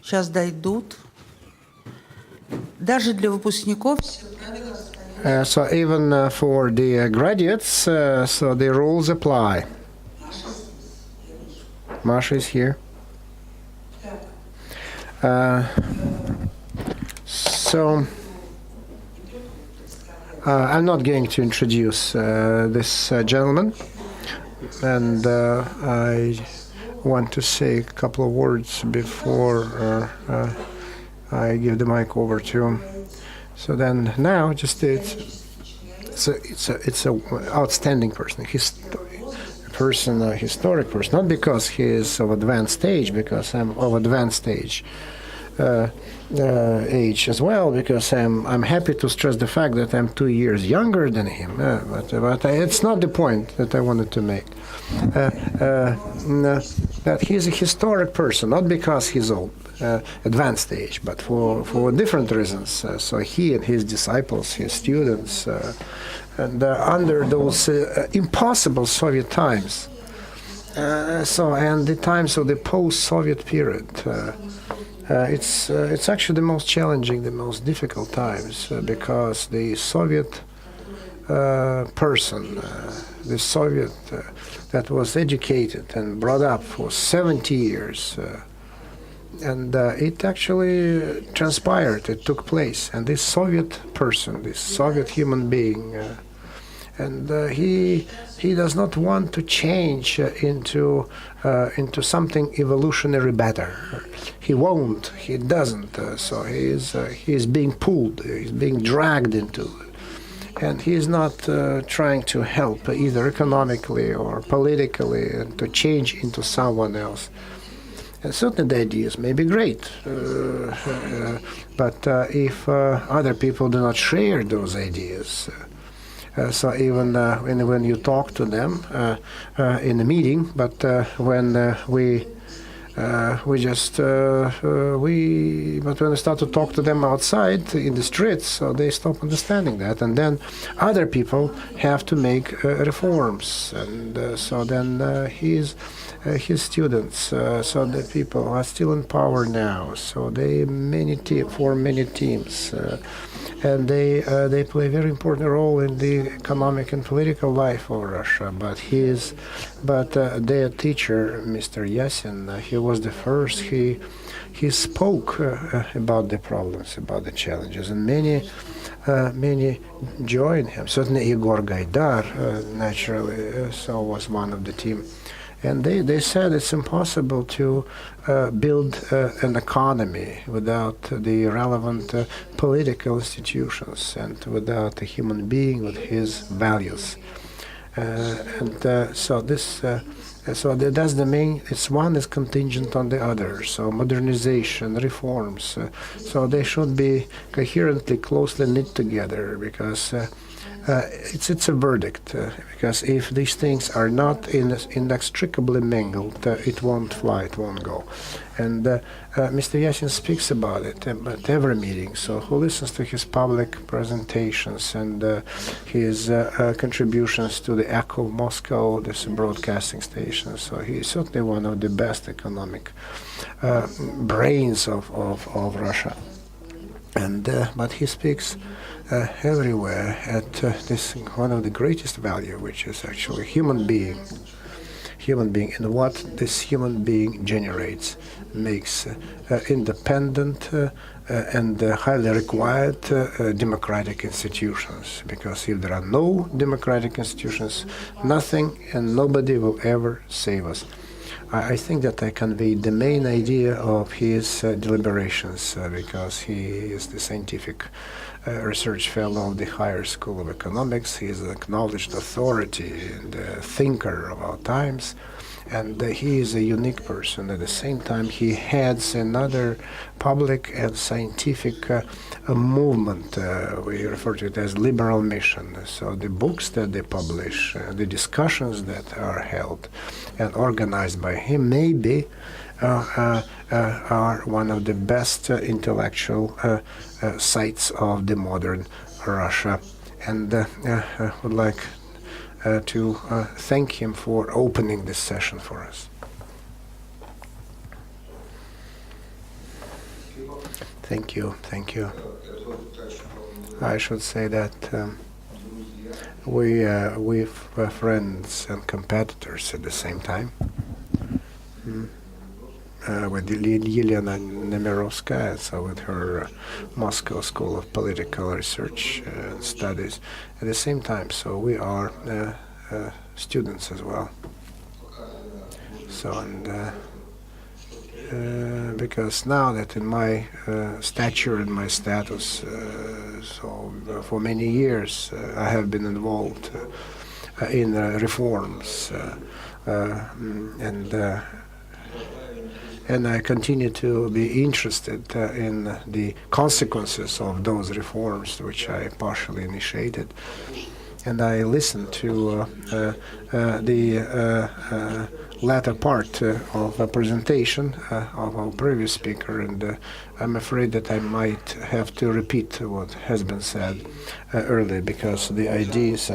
сейчас дойдут. Даже для выпускников все правила остаются. So even for the graduates, so the rules apply. Masha is here. So I'm not going to introduce this gentleman, and I want to say a couple of words before I give the mic over to him. So then now, just it's a outstanding person. Historic person, not because he is of advanced age, because I'm of advanced age as well, because I'm happy to stress the fact that I'm 2 years younger than him, but it's not the point that I wanted to make. That he's a historic person, not because he's old, advanced age, but for different reasons. So he and his disciples, his students, and under those impossible Soviet times, and the times of the post-Soviet period, it's actually the most challenging, the most difficult times, because the Soviet person, the Soviet that was educated and brought up for 70 years, and it actually transpired, it took place, and this Soviet person, this Soviet human being, and he does not want to change into something evolutionary better. He won't. He doesn't. So he is being pulled. He's being dragged into it, and he is not trying to help either economically or politically to change into someone else. And certainly the ideas may be great, but if other people do not share those ideas. So even when you talk to them in a meeting, but when but when we start to talk to them outside in the streets, so they stop understanding that, and then other people have to make reforms, and so then his students, so the people are still in power now, so they form many teams. And they play a very important role in the economic and political life of Russia. But their teacher, Mr. Yasin, he was the first. He spoke about the problems, about the challenges, and many joined him. Certainly, Igor Gaidar, naturally, so was one of the team. And they said it's impossible to build an economy without the relevant political institutions and without a human being with his values. So that's the main. It's one is contingent on the other. So modernization, reforms. So they should be coherently, closely knit together, because. It's a verdict, because if these things are not inextricably mingled, it won't fly, it won't go. And Mr. Yasin speaks about it at every meeting, so who listens to his public presentations and his contributions to the Echo Moscow, this broadcasting station, so he's certainly one of the best economic brains of Russia. And but he speaks everywhere at this one of the greatest value, which is actually human being, and what this human being generates, makes independent and highly required democratic institutions. Because if there are no democratic institutions, nothing and nobody will ever save us. I think that I conveyed the main idea of his deliberations, because he is the scientific research fellow of the Higher School of Economics. He is an acknowledged authority and thinker of our times, and he is a unique person. At the same time, he heads another public and scientific movement. We refer to it as liberal mission. So the books that they publish, the discussions that are held and organized by him, maybe are one of the best intellectual sites of the modern Russia. And I would like to thank him for opening this session for us. Thank you. I should say that we were friends and competitors at the same time. With Yelena Nemirovskaya, so with her Moscow School of Political Research and Studies at the same time. So we are students as well. So because now that in my stature and my status, so for many years I have been involved in reforms and I continue to be interested in the consequences of those reforms which I partially initiated. And I listened to the latter part of a presentation of our previous speaker, and I'm afraid that I might have to repeat what has been said earlier, because the ideas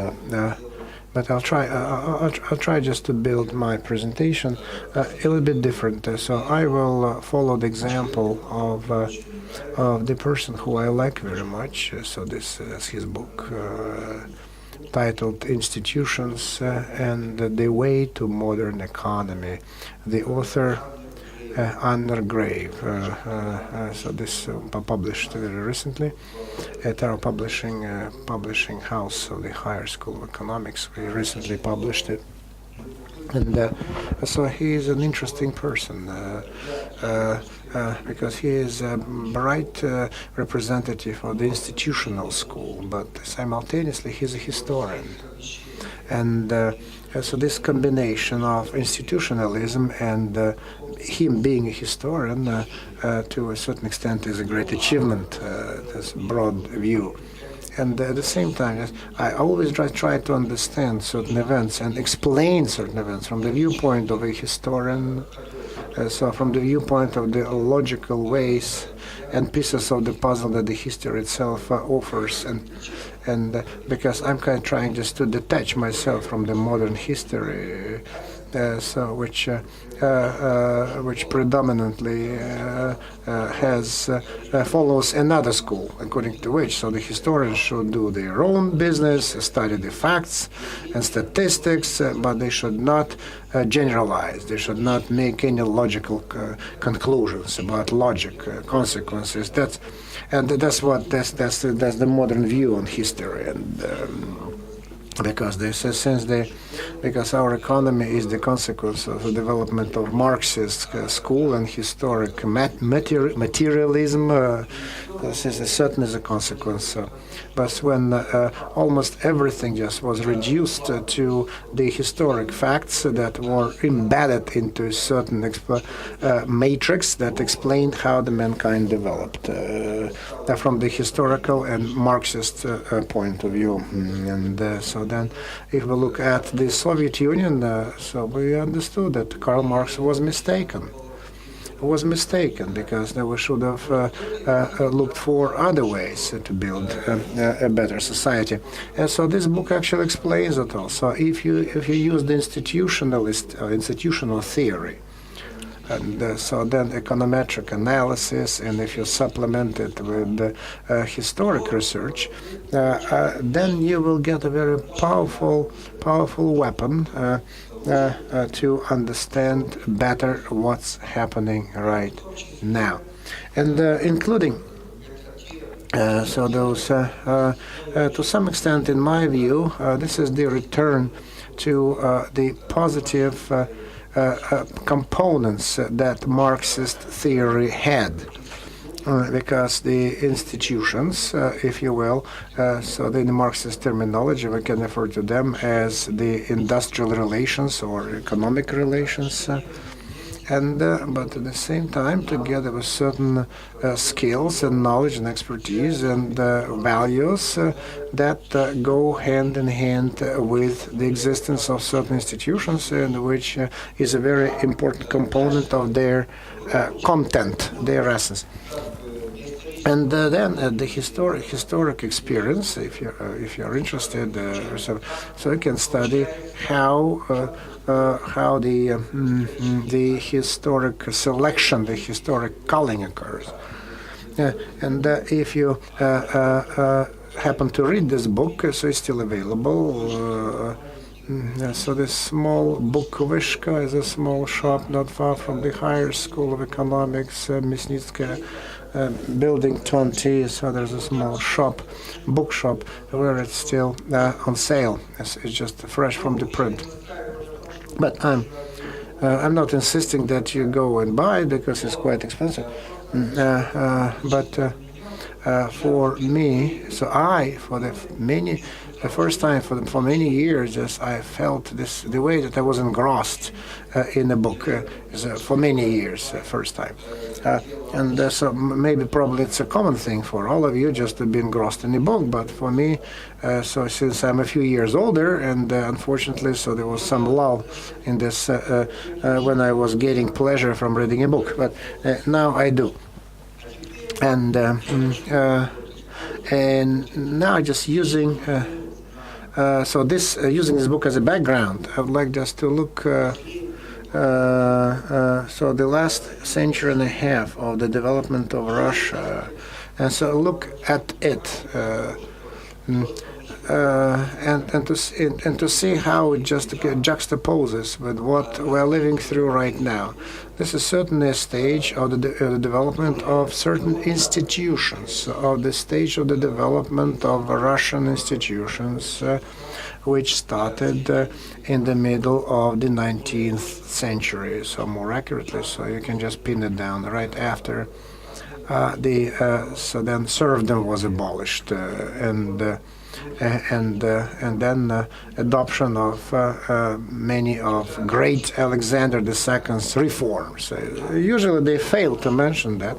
but I'll try just to build my presentation a little bit different. So I will follow the example of the person who I like very much. So this is his book titled "Institutions and the Way to Modern Economy." The author Anna Grave. So this published very recently at our publishing house of the Higher School of Economics. We recently published it, and so he is an interesting person because he is a bright representative of the institutional school, but simultaneously he's a historian. And so this combination of institutionalism and him being a historian, to a certain extent, is a great achievement, this broad view. And at the same time, I always try to understand certain events and explain certain events from the viewpoint of a historian, so from the viewpoint of the logical ways and pieces of the puzzle that the history itself offers, and because I'm kind of trying just to detach myself from the modern history, so which predominantly follows another school, according to which so the historians should do their own business, study the facts and statistics, but they should not generalize. They should not make any logical conclusions about logic consequences. That's the modern view on history, and because our economy is the consequence of the development of Marxist school and historic materialism. This is certainly a consequence. But when almost everything just was reduced to the historic facts that were embedded into a certain matrix that explained how the mankind developed from the historical and Marxist point of view. And so then, if we look at the Soviet Union, so we understood that Karl Marx was mistaken. Because we should have looked for other ways to build a better society. And so this book actually explains it all. So if you use the institutional theory, and so then econometric analysis, and if you supplement it with historic research, then you will get a very powerful weapon to understand better what's happening right now, and including so those to some extent, in my view, this is the return to the positive components that Marxist theory had. Because the institutions, if you will, so in the Marxist terminology, we can refer to them as the industrial relations or economic relations, but at the same time, together with certain skills and knowledge and expertise and values that go hand in hand with the existence of certain institutions, and which is a very important component of their content, their essence. And then the historic experience, if you're interested, so you can study how the historic selection, the historic culling occurs. And if you happen to read this book, so it's still available. So this small Bukovishka is a small shop not far from the Higher School of Economics, Mysnitskaya, Building 20. So there's a small bookshop, where it's still on sale. It's just fresh from the print. But I'm not insisting that you go and buy it because it's quite expensive. But for me, the first time for many years, I felt the way that I was engrossed in a book for many years, first time. And so probably it's a common thing for all of you just to be engrossed in a book, but for me, so since I'm a few years older, and unfortunately, so there was some lull in this when I was getting pleasure from reading a book, but now I do. And now just using using this book as a background, I would like just to look so the last century and a half of the development of Russia, and so look at it, and to see how it just juxtaposes with what we're living through right now. This is certainly a stage of the development of certain institutions, of the stage of the development of Russian institutions, which started in the middle of the 19th century, so more accurately, so you can just pin it down right after so then serfdom was abolished, and then adoption of many of great Alexander II's reforms. Usually they fail to mention that.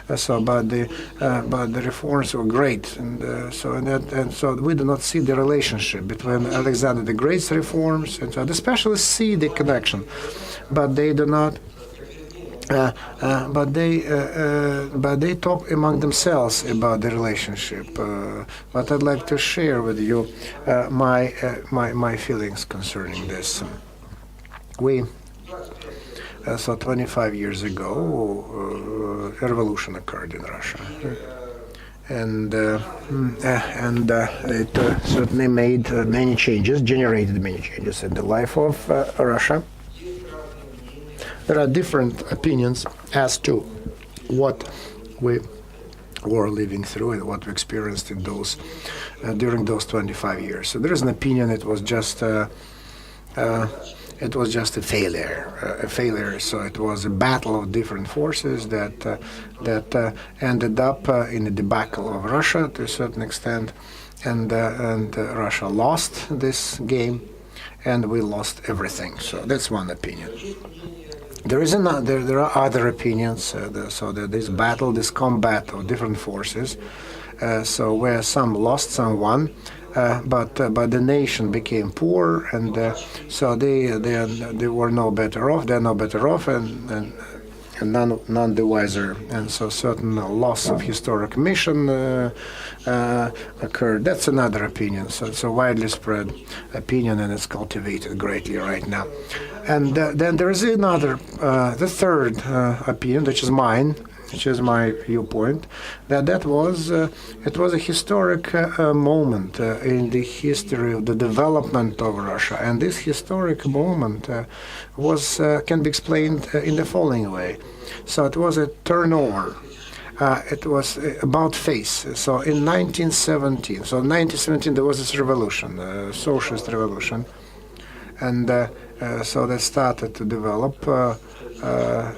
But the reforms were great, and so we do not see the relationship between Alexander the Great's reforms, and so especially see the connection, but they do not. But they talk among themselves about the relationship. But I'd like to share with you my feelings concerning this. So 25 years ago, a revolution occurred in Russia, and it certainly made many changes, generated many changes in the life of Russia. There are different opinions as to what we were living through and what we experienced in during those 25 years. So there is an opinion it was just a failure. So it was a battle of different forces that ended up in a debacle of Russia to a certain extent, and Russia lost this game, and we lost everything. So that's one opinion. There are other opinions. So that this battle, this combat of different forces, so where some lost, some won, but the nation became poor, and so they were no better off. They're no better off, and none the wiser. And so certain loss of historic mission occurred. That's another opinion. So it's a widely spread opinion, and it's cultivated greatly right now. And then there is another, the third opinion, which is mine, which is my viewpoint, that was it was a historic moment in the history of the development of Russia, and this historic moment can be explained in the following way. So it was a turnover. It was about face. So in 1917, there was this revolution, socialist revolution, and so they started to develop,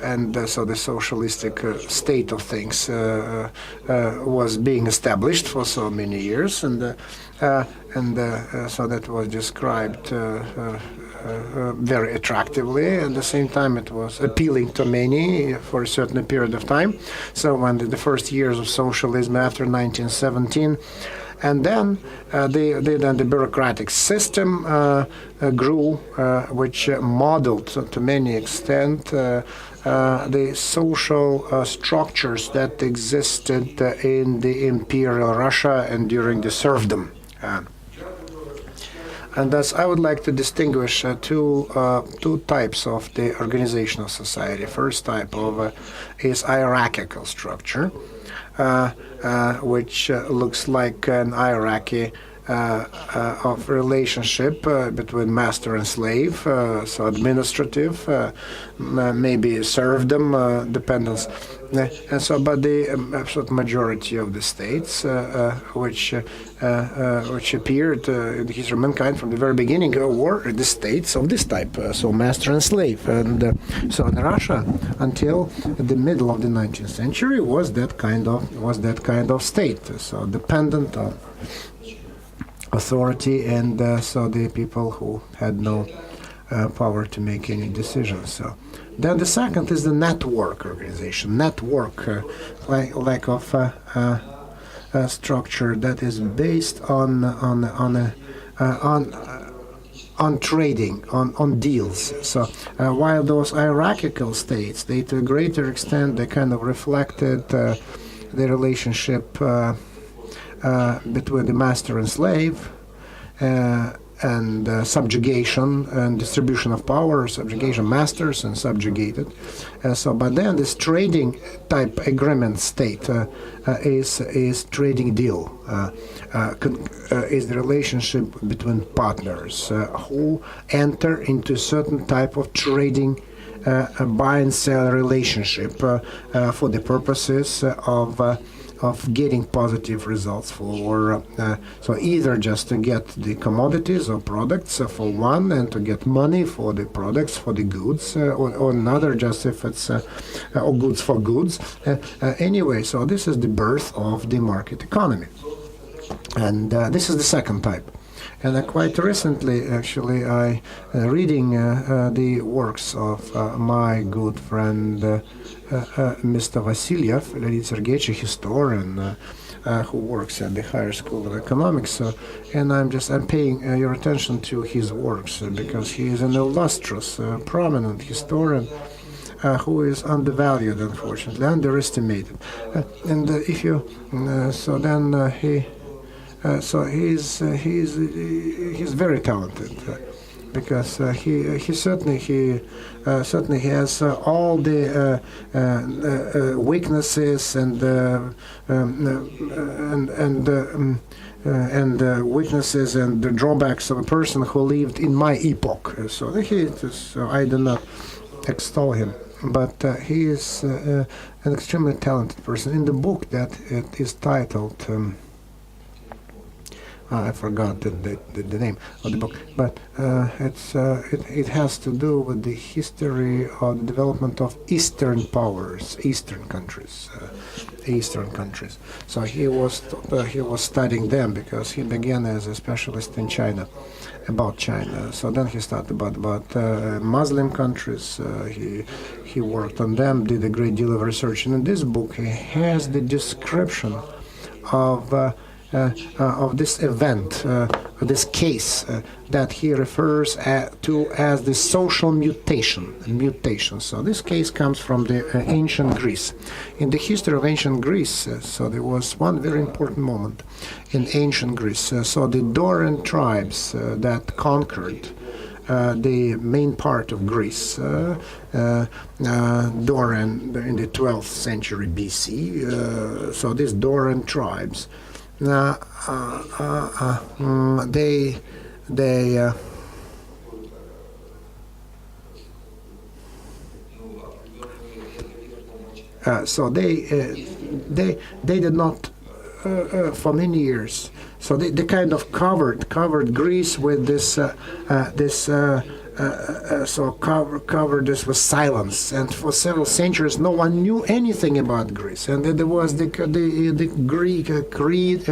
and so the socialistic state of things was being established for so many years, and so that was described very attractively. At the same time, it was appealing to many for a certain period of time. So when the first years of socialism after 1917. And then the bureaucratic system grew, which modeled to many extent the social structures that existed in the imperial Russia and during the serfdom. And thus, I would like to distinguish two types of the organizational society. First type of is hierarchical structure, which looks like an hierarchy of relationship between master and slave, so administrative, maybe serfdom, dependence. And so, but the absolute majority of the states, which appeared in the history of mankind from the very beginning, were the states of this type, so master and slave. And so in Russia, until the middle of the 19th century, was that kind of state, so dependent on authority, and so the people who had no power to make any decisions. So then the second is the network organization, like of a structure that is based on trading, on deals. So while those hierarchical states, they to a greater extent they kind of reflected the relationship between the master and slave, and subjugation and distribution of power, subjugation masters and subjugated. But then this trading type agreement state is trading deal, is the relationship between partners who enter into a certain type of trading buy and sell relationship for the purposes of getting positive results for so either just to get the commodities or products for one, and to get money for the products, for the goods, or another, just if it's or goods for goods. Anyway, so this is the birth of the market economy, and this is the second type. And quite recently, actually, I reading the works of my good friend Mr. Vasilyev, Leonid Sergeyevich, a historian who works at the Higher School of Economics. And I'm paying your attention to his works because he is an illustrious, prominent historian who is undervalued, unfortunately, underestimated. And if you so then he. So he's very talented because he certainly has all the weaknesses and weaknesses and the drawbacks of a person who lived in my epoch. So I do not extol him, but he is an extremely talented person. In the book that it is titled. I forgot the name of the book, but it has to do with the history of the development of Eastern powers, Eastern countries. So he was studying them because he began as a specialist in China, about China. So then he started about Muslim countries. He worked on them, did a great deal of research, and in this book he has the description of this event, this case that he refers to as the social mutation. So this case comes from the ancient Greece. In the history of ancient Greece, so there was one very important moment in ancient Greece. So the Dorian tribes that conquered the main part of Greece, Dorian in the 12th century BC. So these Dorian tribes. So they did not for many years. So they kind of covered Greece with this covered this with silence, and for several centuries no one knew anything about Greece. And then there was the Greek Crete,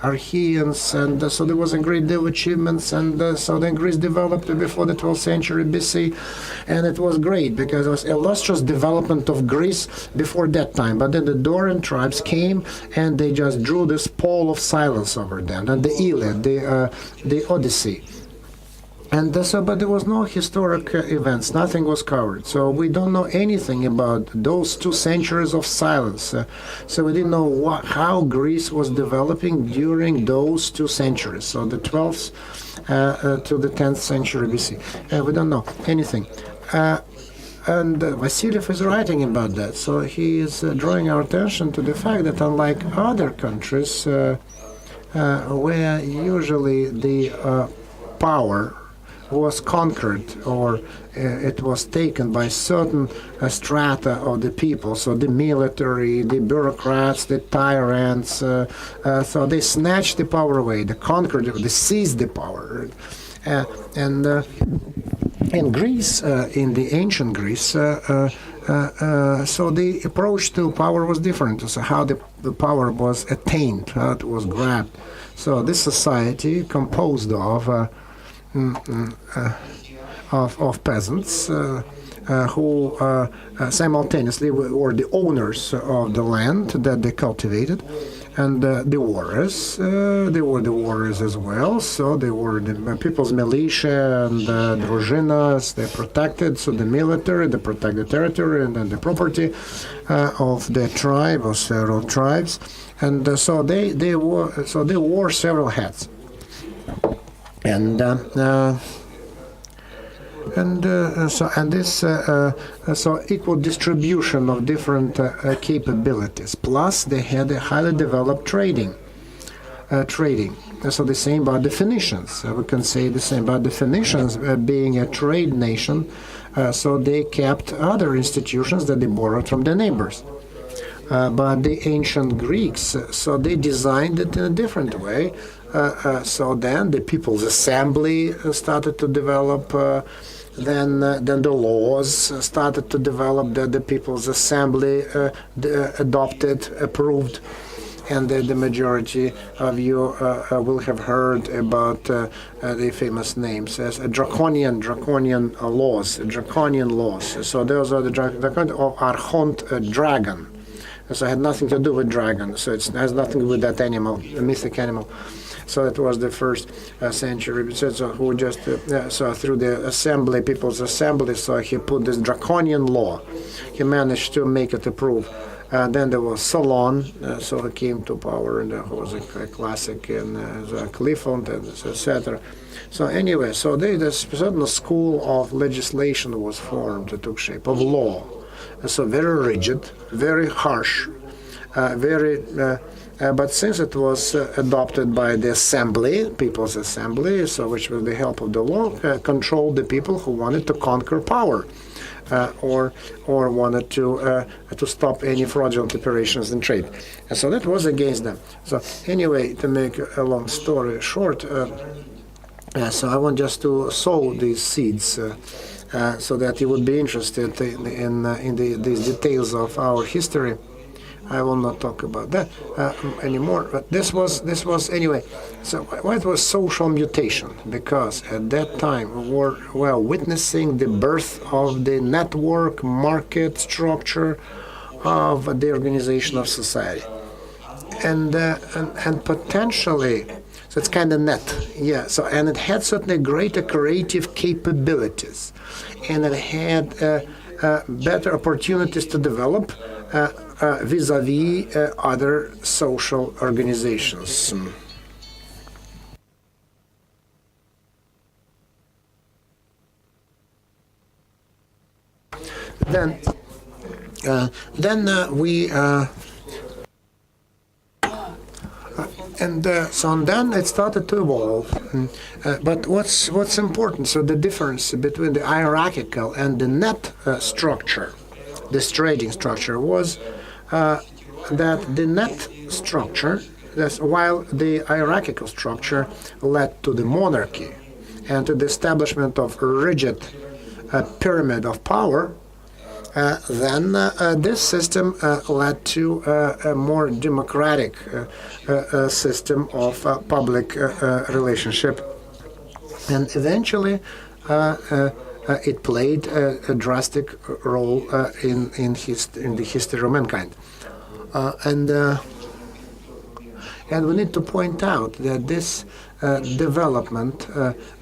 Archeans, and so there was a great deal of achievements, and so then Greece developed before the 12th century BC, and it was great because it was illustrious development of Greece before that time. But then the Dorian tribes came and they just drew this pall of silence over them, and the Iliad, the Odyssey. And so, but there was no historic events. Nothing was covered. So we don't know anything about those 2 centuries of silence. So we didn't know how Greece was developing during those 2 centuries. So the 12th to the 10th century BC. We don't know anything. And Vasiliev is writing about that. So he is drawing our attention to the fact that unlike other countries, where usually the power was conquered or it was taken by certain strata of the people, so the military, the bureaucrats, the tyrants, so they snatched the power away, they conquered it, they seized the power. And in Greece, in the ancient Greece, so the approach to power was different. So how the power was attained, how it was grabbed. So this society composed of peasants who simultaneously were the owners of the land that they cultivated, and the warriors. They were the warriors as well. So they were the people's militia and družinas. They protected. So the military, they protect the territory and then the property of the tribe or several tribes, and so they wore several hats. And so equal distribution of different capabilities. Plus, they had a highly developed trading. So the same about the Phoenicians. We can say the same about the Phoenicians being a trade nation. So they kept other institutions that they borrowed from their neighbors. But the ancient Greeks, so they designed it in a different way. So then the People's Assembly started to develop. Then the laws started to develop that the People's Assembly adopted, approved. And the majority of you will have heard about the famous names as draconian laws. So those are the draconian of Archont dragon. So it had nothing to do with dragon. So it has nothing to do with that animal, a mythic animal. So it was the first century. So who just so through the assembly, People's Assembly. So he put this draconian law. He managed to make it approved. Then there was Solon, so he came to power, and there was a classic in Clifford, etc. So anyway, so a certain school of legislation was formed that took shape of law. So very rigid, very harsh, but since it was adopted by the assembly, People's Assembly, so which with the help of the law controlled the people who wanted to conquer power. Or wanted to stop any fraudulent operations in trade, and so that was against them. So anyway, to make a long story short, so I want just to sow these seeds, so that you would be interested in these details of our history. I will not talk about that anymore. But this was anyway. So what was social mutation? Because at that time we were witnessing the birth of the network market structure of the organization of society, and potentially. So it's kind of net, yeah. So and it had certainly greater creative capabilities, and it had better opportunities to develop. Vis-a-vis other social organizations. Then we so then it started to evolve. But what's important? So the difference between the hierarchical and the net structure, this trading structure, was that the net structure, while the hierarchical structure led to the monarchy and to the establishment of a rigid pyramid of power, then this system led to a more democratic system of public relationship. And eventually it played a drastic role in the history of mankind, and we need to point out that this development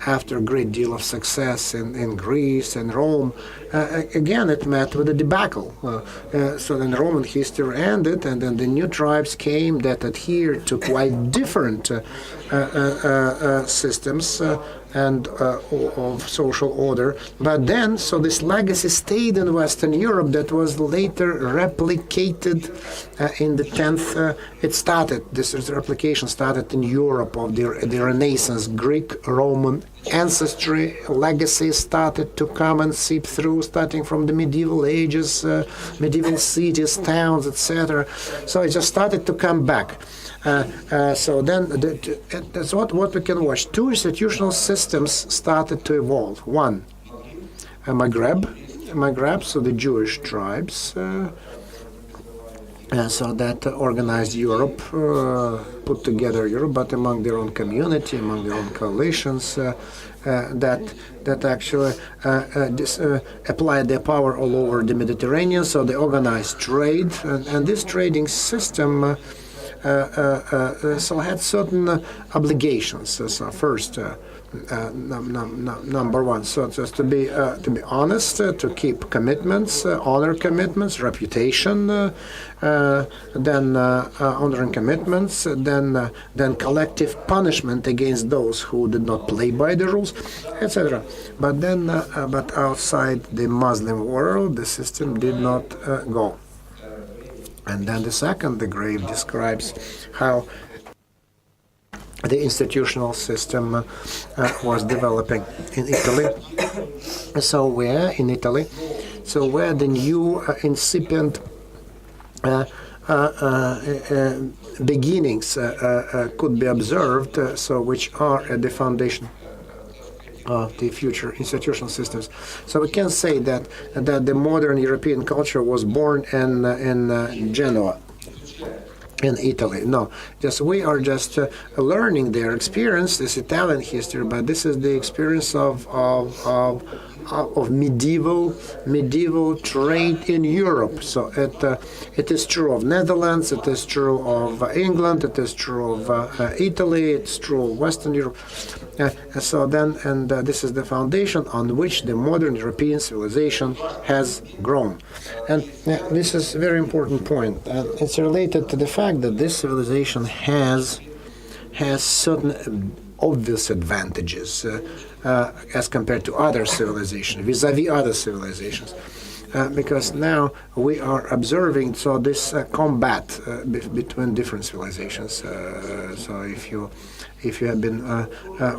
after a great deal of success in Greece and Rome. Again, it met with a debacle. So then Roman history ended, and then the new tribes came that adhered to quite different systems and of social order. But then, so this legacy stayed in Western Europe that was later replicated in the 10th. This replication started in Europe of the Renaissance. Greek, Roman ancestry legacy started to come and seep through, starting from the medieval ages, medieval cities, towns, etc. So it just started to come back. So then that's what we can watch. Two institutional systems started to evolve. One, Maghreb, so the Jewish tribes, so that organized Europe, put together Europe, but among their own community, among their own coalitions, that actually applied their power all over the Mediterranean. So they organized trade, and this trading system so had certain obligations. So first, number one, so just to be honest, to keep commitments, honor commitments, reputation, then honoring commitments, then collective punishment against those who did not play by the rules, etc. But then, but outside the Muslim world, the system did not go. And then the second, the grave describes how the institutional system was developing in Italy. So where in Italy? So where the new incipient beginnings could be observed, so which are at the foundation of the future institutional systems. So we can say that the modern European culture was born in Genoa, in Italy. No, just we are just learning their experience, this Italian history, but this is the experience of medieval trade in Europe. So it is true of Netherlands, it is true of England, it is true of Italy, it's true of Western Europe. So then, this is the foundation on which the modern European civilization has grown. And this is a very important point. It's related to the fact that this civilization has certain obvious advantages as compared to other civilizations, vis-a-vis other civilizations. Because now we are observing this combat between different civilizations. So if you have been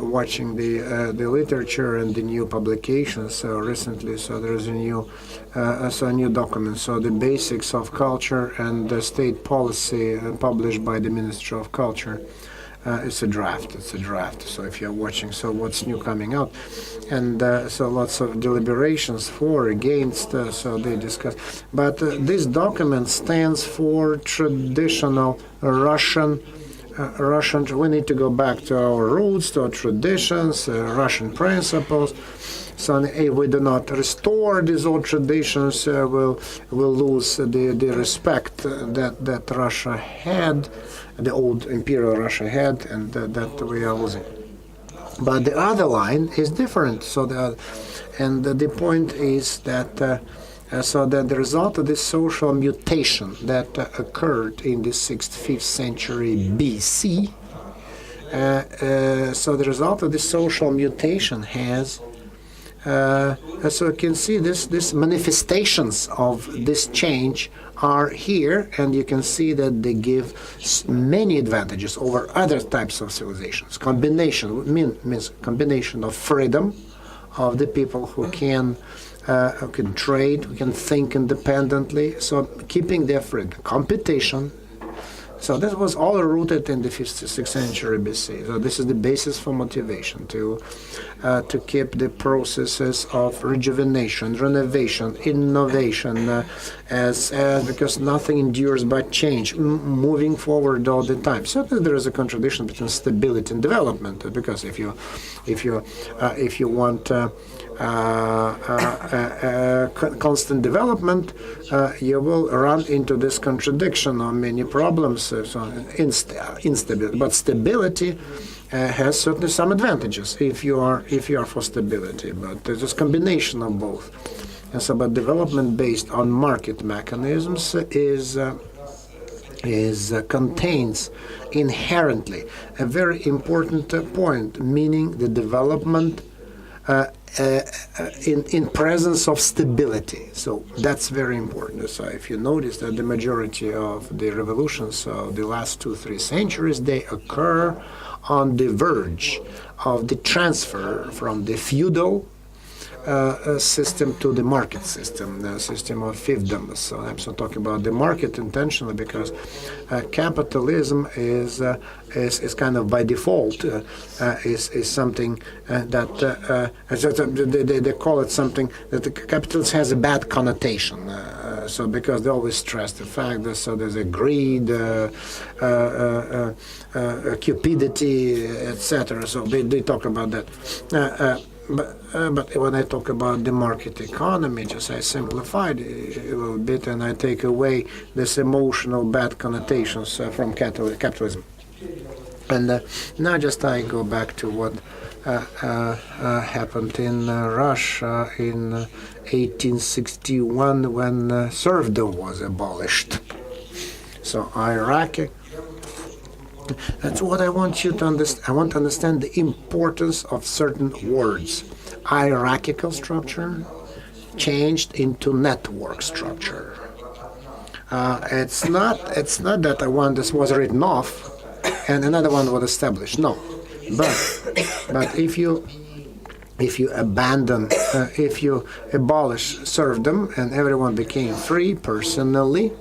watching the literature and the new publications recently, so there is a new document. So the basics of culture and state policy published by the Ministry of Culture. It's a draft. So if you're watching, so what's new coming out, and so lots of deliberations for, against. So they discuss. But this document stands for traditional Russian. We need to go back to our roots, to our traditions, Russian principles. So if we do not restore these old traditions, we'll lose the respect that Russia had, the old imperial Russia had, and that we are losing. But the other line is different. So the point is that so that the result of this social mutation that occurred in the 6th, 5th century BC, so the result of this social mutation has so you can see this manifestations of this change are here, and you can see that they give many advantages over other types of civilizations. Combination means combination of freedom of the people who can trade, who can think independently, so keeping their freedom. Competition. So this was all rooted in the 5th to 6th century BC. So this is the basis for motivation to keep the processes of rejuvenation, renovation, innovation, as because nothing endures but change, moving forward all the time. Certainly there is a contradiction between stability and development, because if you want constant development, you will run into this contradiction or many problems. So instability, but stability has certainly some advantages if you are for stability, but there's this combination of both. And so, but development based on market mechanisms contains inherently a very important point, meaning the development in presence of stability. So that's very important. So if you notice that the majority of the revolutions of the last 2-3 centuries, they occur on the verge of the transfer from the feudal system to the market system, the system of fiefdom. So I'm not talking about the market intentionally because capitalism is kind of by default is something that they call it something that the capitalism has a bad connotation. So because they always stress the fact that so there's a greed, cupidity, etc. So they talk about that. But when I talk about the market economy, just I simplified it a little bit and I take away this emotional bad connotations from capitalism. And now just I go back to what happened in Russia in 1861 when serfdom was abolished. So Iraq. That's what I want you to understand. I want to understand the importance of certain words. Hierarchical structure changed into network structure. It's not that one this was written off and another one was established. No, but if you abandon, if you abolish serfdom and everyone became free personally.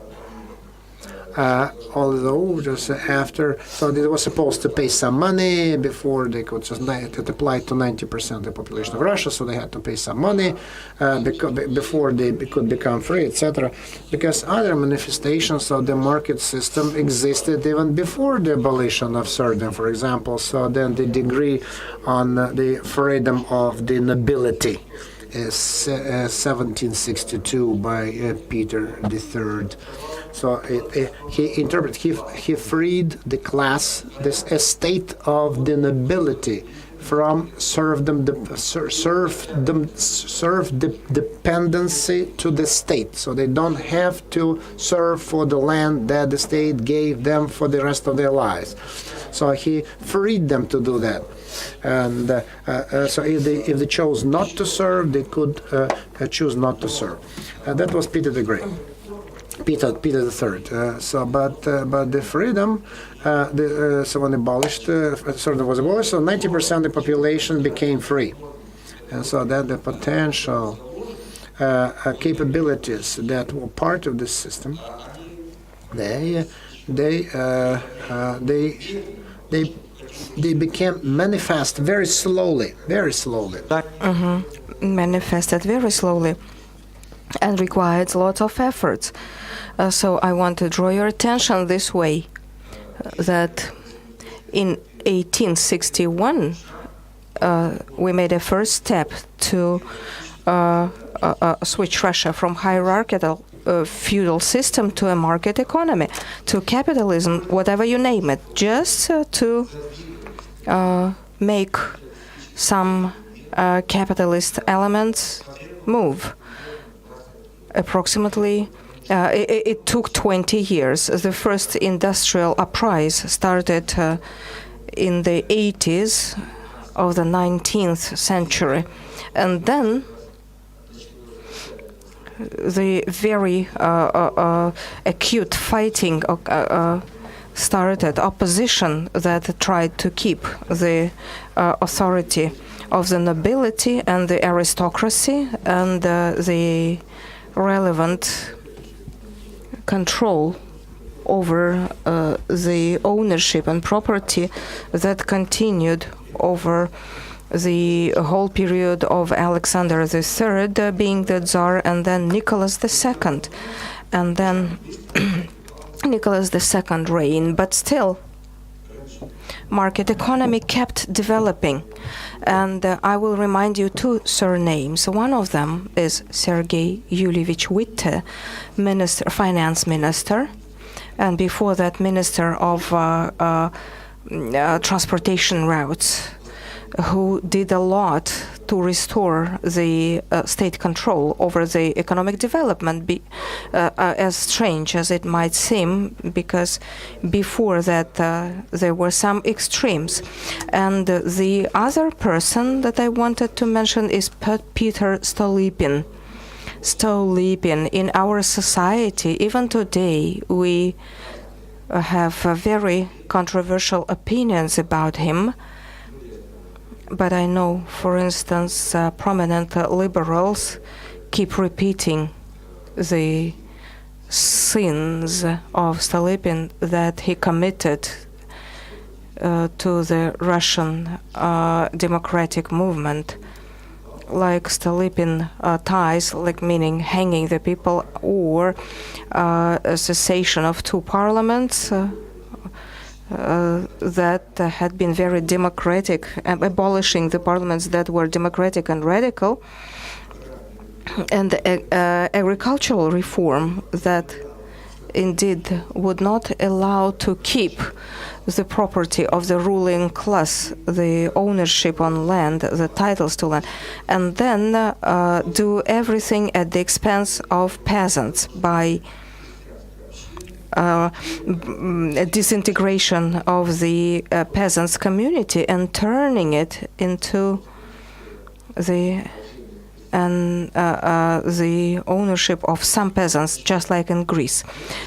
Although just after, so they were supposed to pay some money before they could just, it applied to 90% of the population of Russia, so they had to pay some money before they could become free, etc. Because other manifestations of the market system existed even before the abolition of serfdom, for example. So then the degree on the freedom of the nobility is 1762 by Peter III. So he freed the class, this estate of the nobility, from serf dependency to the state. So they don't have to serve for the land that the state gave them for the rest of their lives. So he freed them to do that. And so if they chose not to serve, they could choose not to serve. That was Peter the Great. Peter III. But the freedom, so when abolished, serfdom was abolished, so 90% of the population became free, and so that the potential capabilities that were part of this system, they became manifest very slowly. Manifested very slowly. And required lots of efforts. So I want to draw your attention this way, that in 1861 we made a first step to switch Russia from hierarchical feudal system to a market economy, to capitalism, whatever you name it, just to make some capitalist elements move. Approximately, it took 20 years. The first industrial uprising started in the 80s of the 19th century. And then the very acute fighting started, opposition that tried to keep the authority of the nobility and the aristocracy and the relevant control over the ownership and property that continued over the whole period of Alexander III being the Tsar, and then Nicholas II, and then Nicholas II reign. But still, market economy kept developing. And I will remind you two surnames. One of them is Sergei Yulievich Witte, finance minister, and before that, Minister of transportation routes, who did a lot to restore the state control over the economic development, as strange as it might seem, because before that there were some extremes. And the other person that I wanted to mention is Peter Stolypin. Stolypin, in our society, even today, we have very controversial opinions about him. But I know, for instance, prominent liberals keep repeating the sins of Stolypin that he committed to the Russian democratic movement, like Stolypin ties, like meaning hanging the people, or a cessation of two parliaments that had been very democratic, abolishing the parliaments that were democratic and radical, and agricultural reform that indeed would not allow to keep the property of the ruling class, the ownership on land, the titles to land, and then do everything at the expense of peasants by disintegration of the peasants' community and turning it into the ownership of some peasants, just like in Greece.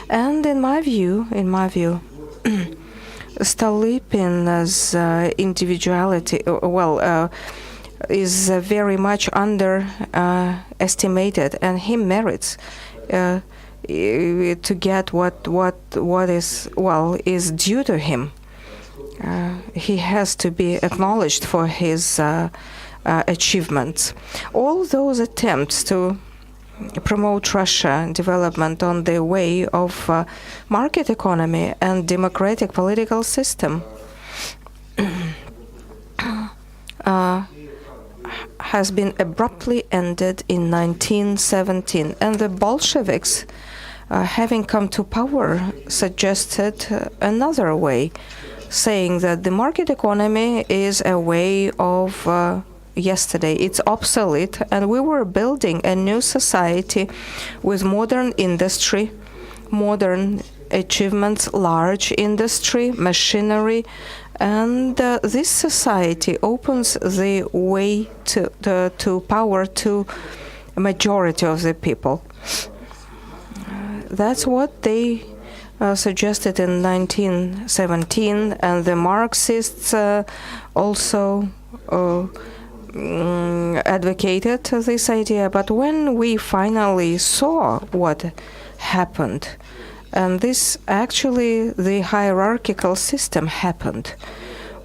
And in my view, Stolypin's individuality, is very much underestimated, and he merits to get what is due to him. He has to be acknowledged for his achievements. All those attempts to promote Russia development on the way of market economy and democratic political system has been abruptly ended in 1917, and the Bolsheviks, having come to power, suggested another way, saying that the market economy is a way of yesterday. It's obsolete, and we were building a new society with modern industry, modern achievements, large industry, machinery, and this society opens the way to power to a majority of the people. That's what they suggested in 1917, and the Marxists also advocated this idea. But when we finally saw what happened, and this actually, the hierarchical system happened,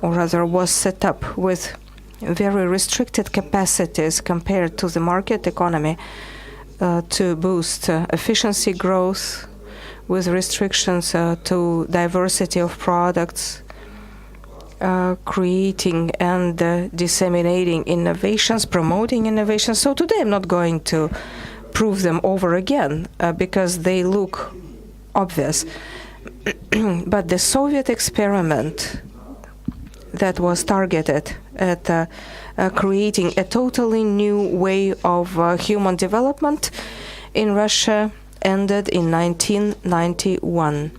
or rather was set up with very restricted capacities compared to the market economy to boost efficiency growth, with restrictions to diversity of products, creating and disseminating innovations, promoting innovations. So today I'm not going to prove them over again because they look obvious. But the Soviet experiment that was targeted at creating a totally new way of human development in Russia ended in 1991.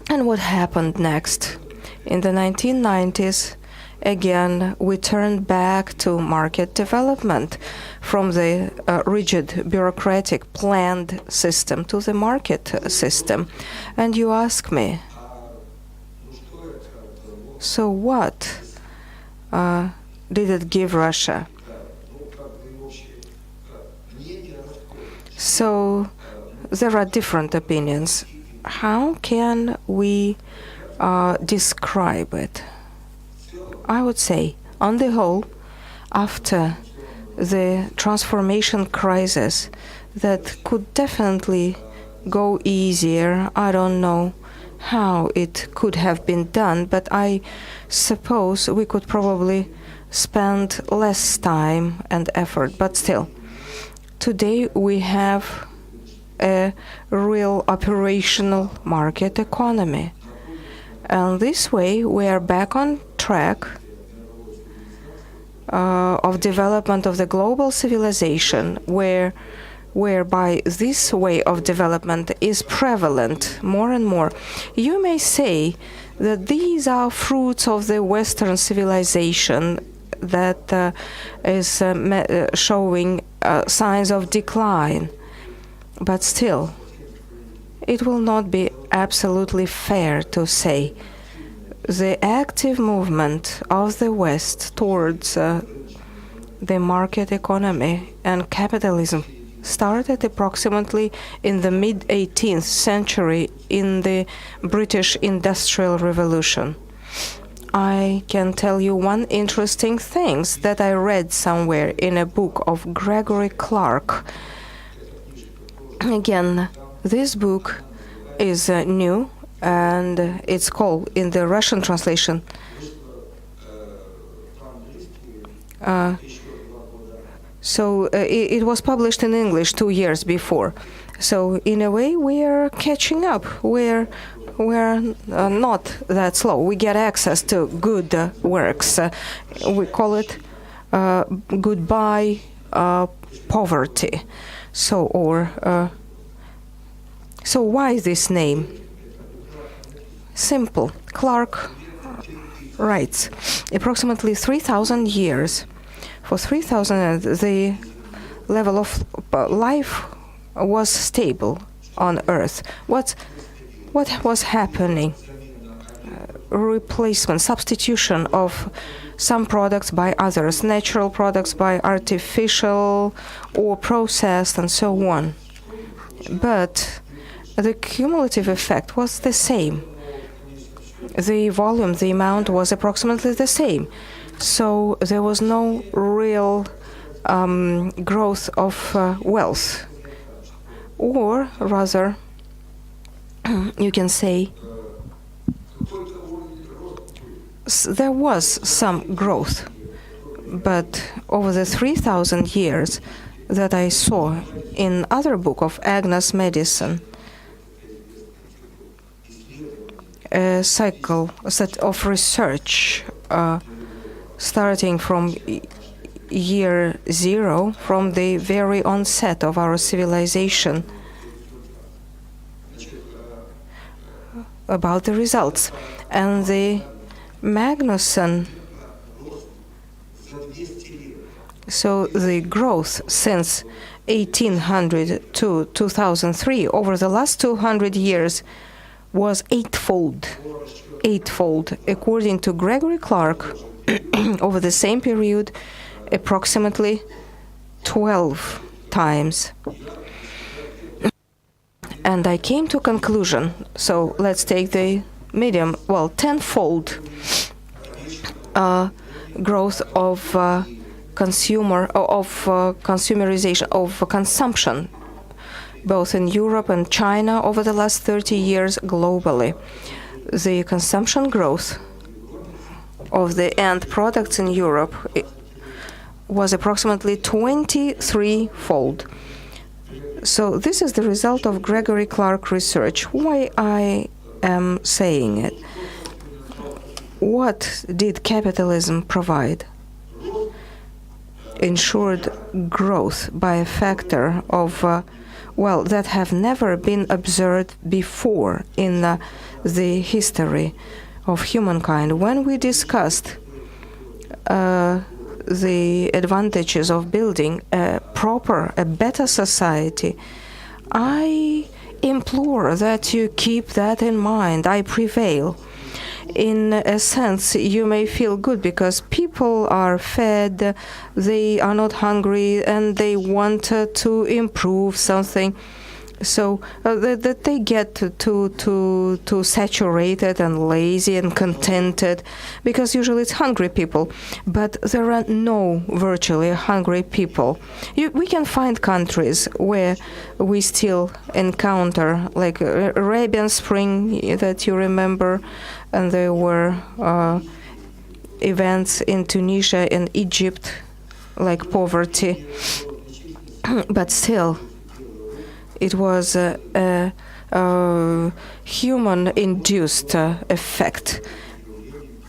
And what happened next? In the 1990s, again, we turned back to market development from the rigid, bureaucratic, planned system to the market system. And you ask me, so what did it give Russia? So there are different opinions. How can we describe it? I would say, on the whole, after the transformation crisis that could definitely go easier, I don't know how it could have been done, but I suppose we could probably spend less time and effort. But still, today we have a real operational market economy. And this way we are back on track of development of the global civilization, whereby this way of development is prevalent more and more. You may say that these are fruits of the Western civilization that is showing signs of decline. But still, it will not be absolutely fair to say the active movement of the West towards the market economy and capitalism started approximately in the mid-18th century in the British Industrial Revolution. I can tell you one interesting thing that I read somewhere in a book of Gregory Clark. Again, this book is new, and it's called, in the Russian translation, it was published in English 2 years before. So in a way, we are catching up. We're not that slow. We get access to good works. We call it goodbye poverty. So why this name? Simple. Clark writes, approximately 3,000 years. For 3,000 years, the level of life was stable on Earth. What was happening? Replacement, substitution of some products by others, natural products by artificial or processed, and so on. But the cumulative effect was the same. The volume, the amount was approximately the same. So there was no real growth of wealth. Or rather, you can say there was some growth. But over the 3,000 years that I saw in other book of Agnes Medicine, a cycle set of research starting from year zero, from the very onset of our civilization, about the results. And the Magnuson, so the growth since 1800 to 2003 over the last 200 years was eightfold, according to Gregory Clark. Over the same period, approximately 12 times. And I came to a conclusion. So let's take the medium, tenfold growth of consumerization, of consumption, both in Europe and China over the last 30 years globally. The consumption growth of the end products in Europe was approximately 23-fold. So this is the result of Gregory Clark research. Why I am saying it? What did capitalism provide? Ensured growth by a factor of, that have never been observed before in the history of humankind. When we discussed the advantages of building a better society, I implore that you keep that in mind. I prevail. In a sense, you may feel good because people are fed, they are not hungry, and they want to improve something. So that they get too saturated and lazy and contented, because usually it's hungry people. But there are no virtually hungry people. We can find countries where we still encounter, like Arabian Spring that you remember, and there were events in Tunisia and Egypt, like poverty. But still, it was a human-induced effect,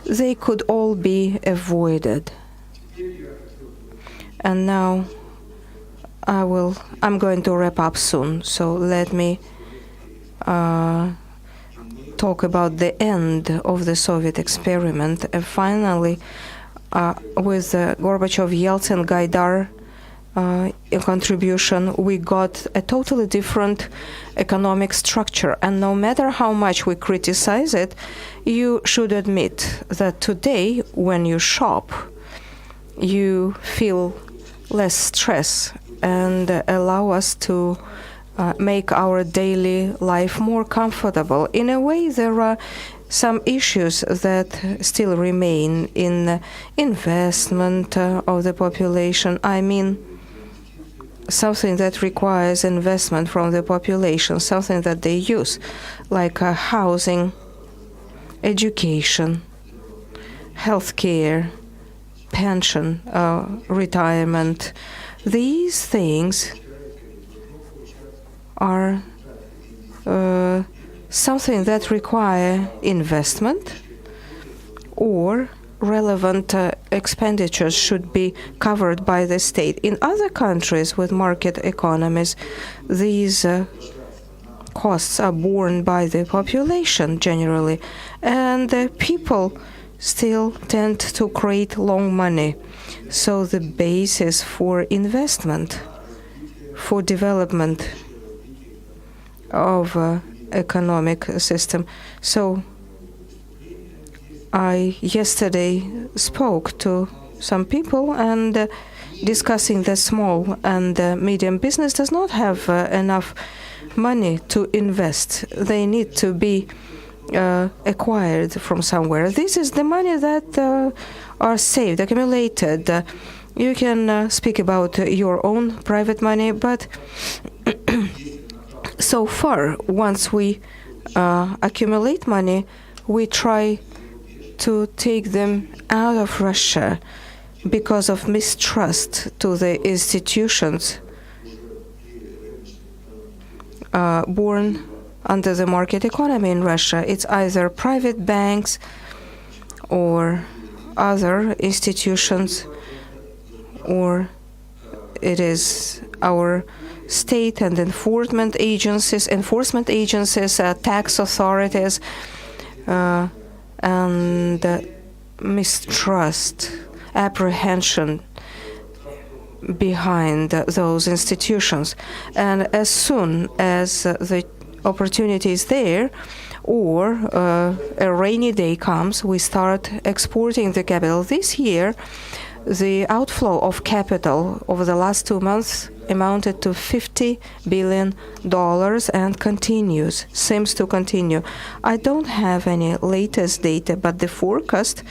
they could all be avoided. And now I'm going to wrap up soon, so let me talk about the end of the Soviet experiment. And finally, with Gorbachev, Yeltsin, Gaidar contribution, we got a totally different economic structure. And no matter how much we criticize it, you should admit that today, when you shop, you feel less stress and allow us to make our daily life more comfortable. In a way, there are some issues that still remain in investment of the population. I mean, something that requires investment from the population, something that they use, like housing, education, healthcare, pension, retirement. These things are something that require investment, or relevant expenditures should be covered by the state. In other countries with market economies, these costs are borne by the population generally, and the people still tend to create long money. So the basis for investment, for development of economic system. So I yesterday spoke to some people, and discussing the small and medium business does not have enough money to invest. They need to be acquired from somewhere. This is the money that are saved, accumulated. You can speak about your own private money, but so far, once we accumulate money, we try to take them out of Russia because of mistrust to the institutions born under the market economy in Russia. It's either private banks or other institutions, or it is our state and enforcement agencies, tax authorities, and mistrust, apprehension behind those institutions. And as soon as the opportunity is there, or a rainy day comes, we start exporting the capital. This year, the outflow of capital over the last 2 months amounted to $50 billion and seems to continue. I don't have any latest data, but the forecast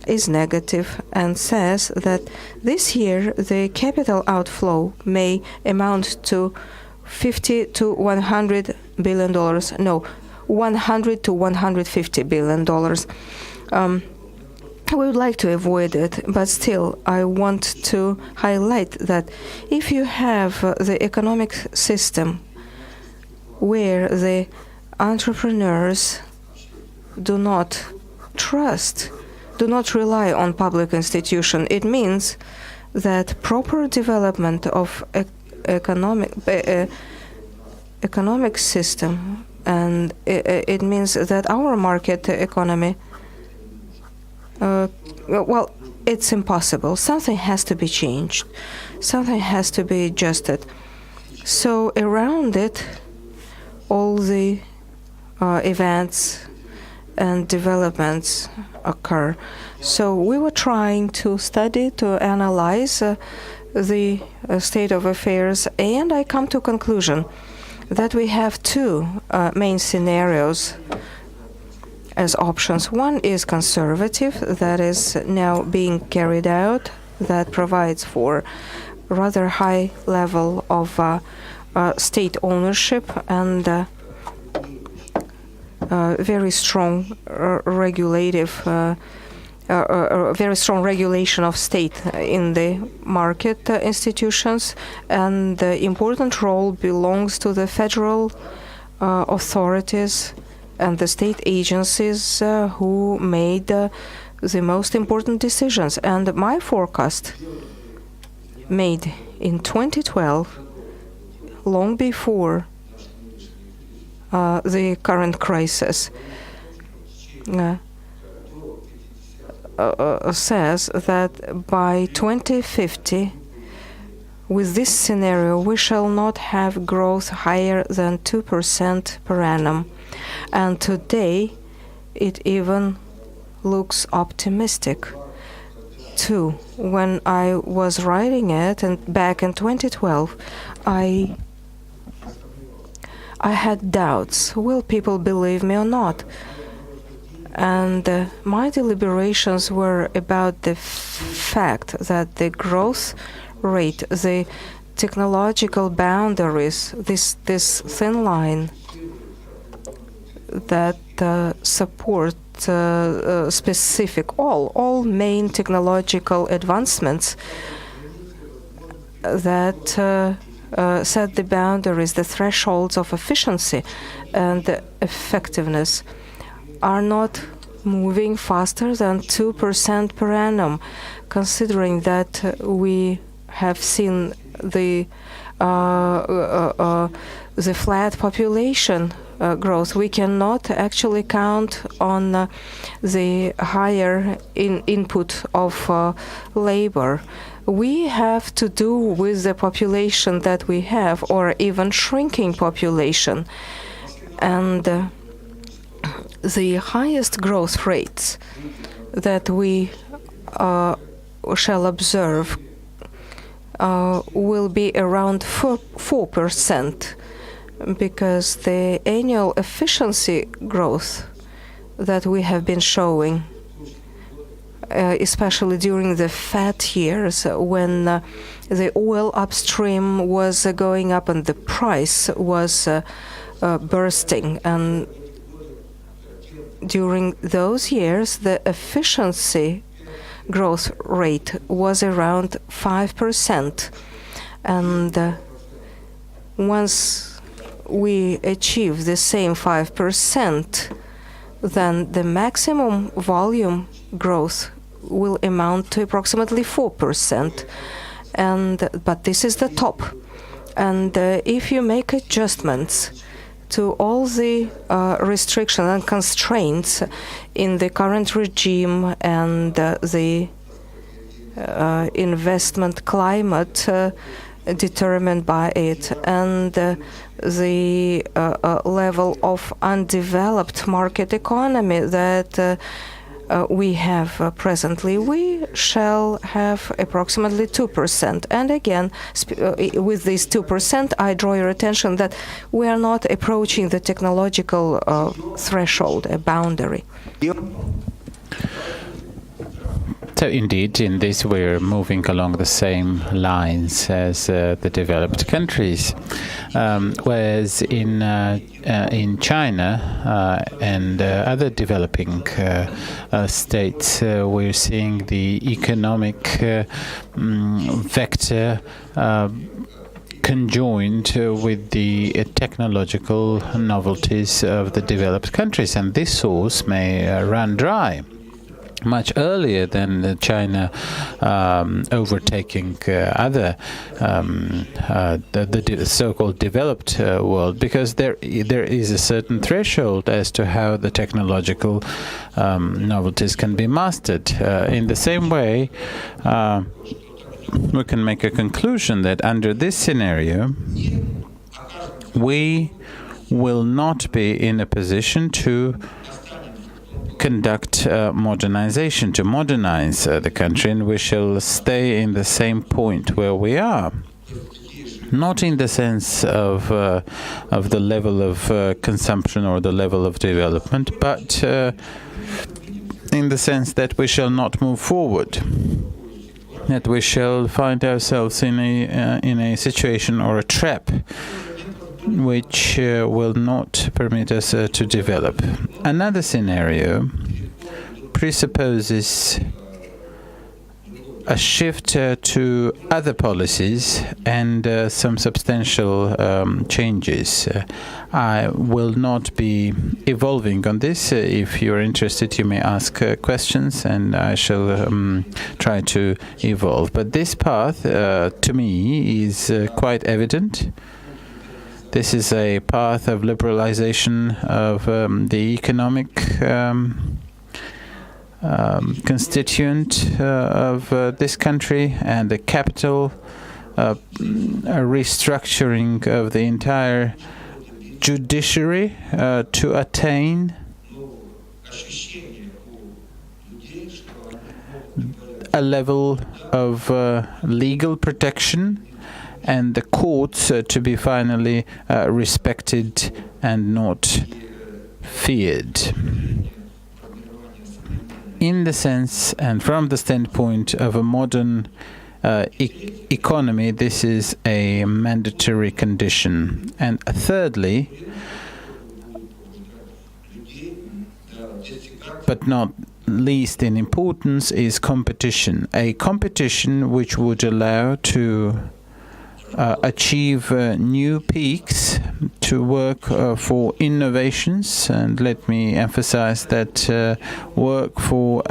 is negative and says that this year the capital outflow may amount to $50 to $100 billion. No, $100 to $150 billion. We would like to avoid it, but still, I want to highlight that if you have the economic system where the entrepreneurs do not rely on public institutions, it means that proper development of economic system, and it means that our market economy, well, it's impossible. Something has to be changed. Something has to be adjusted. So around it, all the events and developments occur. So we were trying to study, to analyze the state of affairs, and I come to a conclusion that we have two main scenarios as options. One is conservative, that is now being carried out, that provides for rather high level of state ownership and very strong very strong regulation of state in the market institutions, and the important role belongs to the federal authorities and the state agencies who made the most important decisions. And my forecast made in 2012, long before the current crisis, says that by 2050, with this scenario, we shall not have growth higher than 2% per annum. And today, it even looks optimistic, too. When I was writing it, and back in 2012, I had doubts. Will people believe me or not? And my deliberations were about the fact that the growth rate, the technological boundaries, this thin line that support specific all main technological advancements that set the boundaries, the thresholds of efficiency and effectiveness, are not moving faster than 2% per annum, considering that we have seen the flat population growth. We cannot actually count on the higher input of labor. We have to do with the population that we have, or even shrinking population. And the highest growth rates that we shall observe will be around 4%, because the annual efficiency growth that we have been showing, especially during the fat years when the oil upstream was going up and the price was bursting, and during those years the efficiency growth rate was around 5%. And once we achieve the same 5%, then the maximum volume growth will amount to approximately 4%. But this is the top. And if you make adjustments to all the restrictions and constraints in the current regime and the investment climate determined by it, and the level of undeveloped market economy that we have presently, we shall have approximately 2%. And again, with this 2%, I draw your attention that we are not approaching the technological threshold, a boundary. So indeed, in this we're moving along the same lines as the developed countries, whereas in China and other developing states, we're seeing the economic vector conjoined with the technological novelties of the developed countries, and this source may run dry much earlier than China overtaking other the so-called developed world, because there is a certain threshold as to how the technological novelties can be mastered. In the same way, we can make a conclusion that under this scenario, we will not be in a position to conduct modernization, to modernize the country, and we shall stay in the same point where we are. Not in the sense of the level of consumption or the level of development, but in the sense that we shall not move forward, that we shall find ourselves in a situation or a trap which will not permit us to develop. Another scenario presupposes a shift to other policies and some substantial changes. I will not be evolving on this. If you're interested, you may ask questions, and I shall try to evolve. But this path, to me, is quite evident. This is a path of liberalization of the economic constituent of this country, and the capital, a restructuring of the entire judiciary to attain a level of legal protection, and the courts to be finally respected and not feared. In the sense and from the standpoint of a modern economy, this is a mandatory condition. And thirdly, but not least in importance, is competition. A competition which would allow to achieve new peaks, to work for innovations. And let me emphasize that work for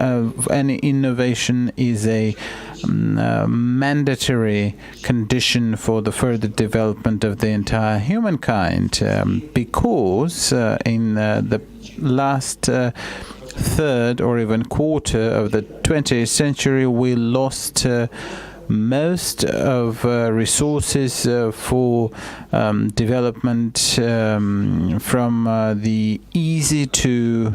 any innovation is a mandatory condition for the further development of the entire humankind, because in the last third or even quarter of the 20th century we lost most of resources for development from the easy to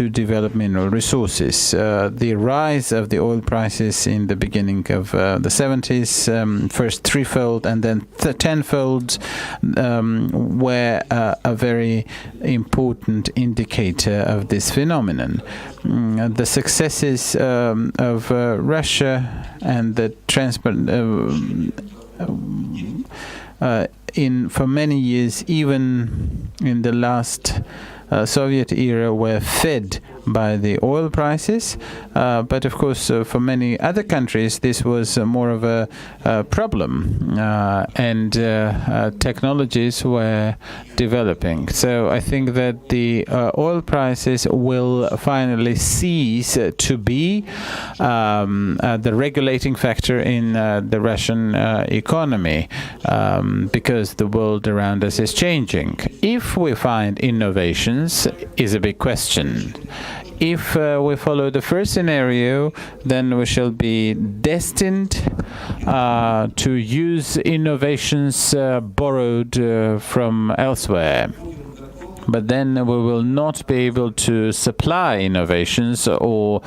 develop mineral resources. The rise of the oil prices in the beginning of the 70s, first threefold and then tenfold, were a very important indicator of this phenomenon. The successes of Russia and the transport for many years, even in the last Soviet era, were fed by the oil prices, but of course for many other countries this was more of a problem, and technologies were developing. So I think that the oil prices will finally cease to be the regulating factor in the Russian economy, because the world around us is changing. If we find innovations is a big question. If we follow the first scenario, then we shall be destined to use innovations borrowed from elsewhere. But then we will not be able to supply innovations, or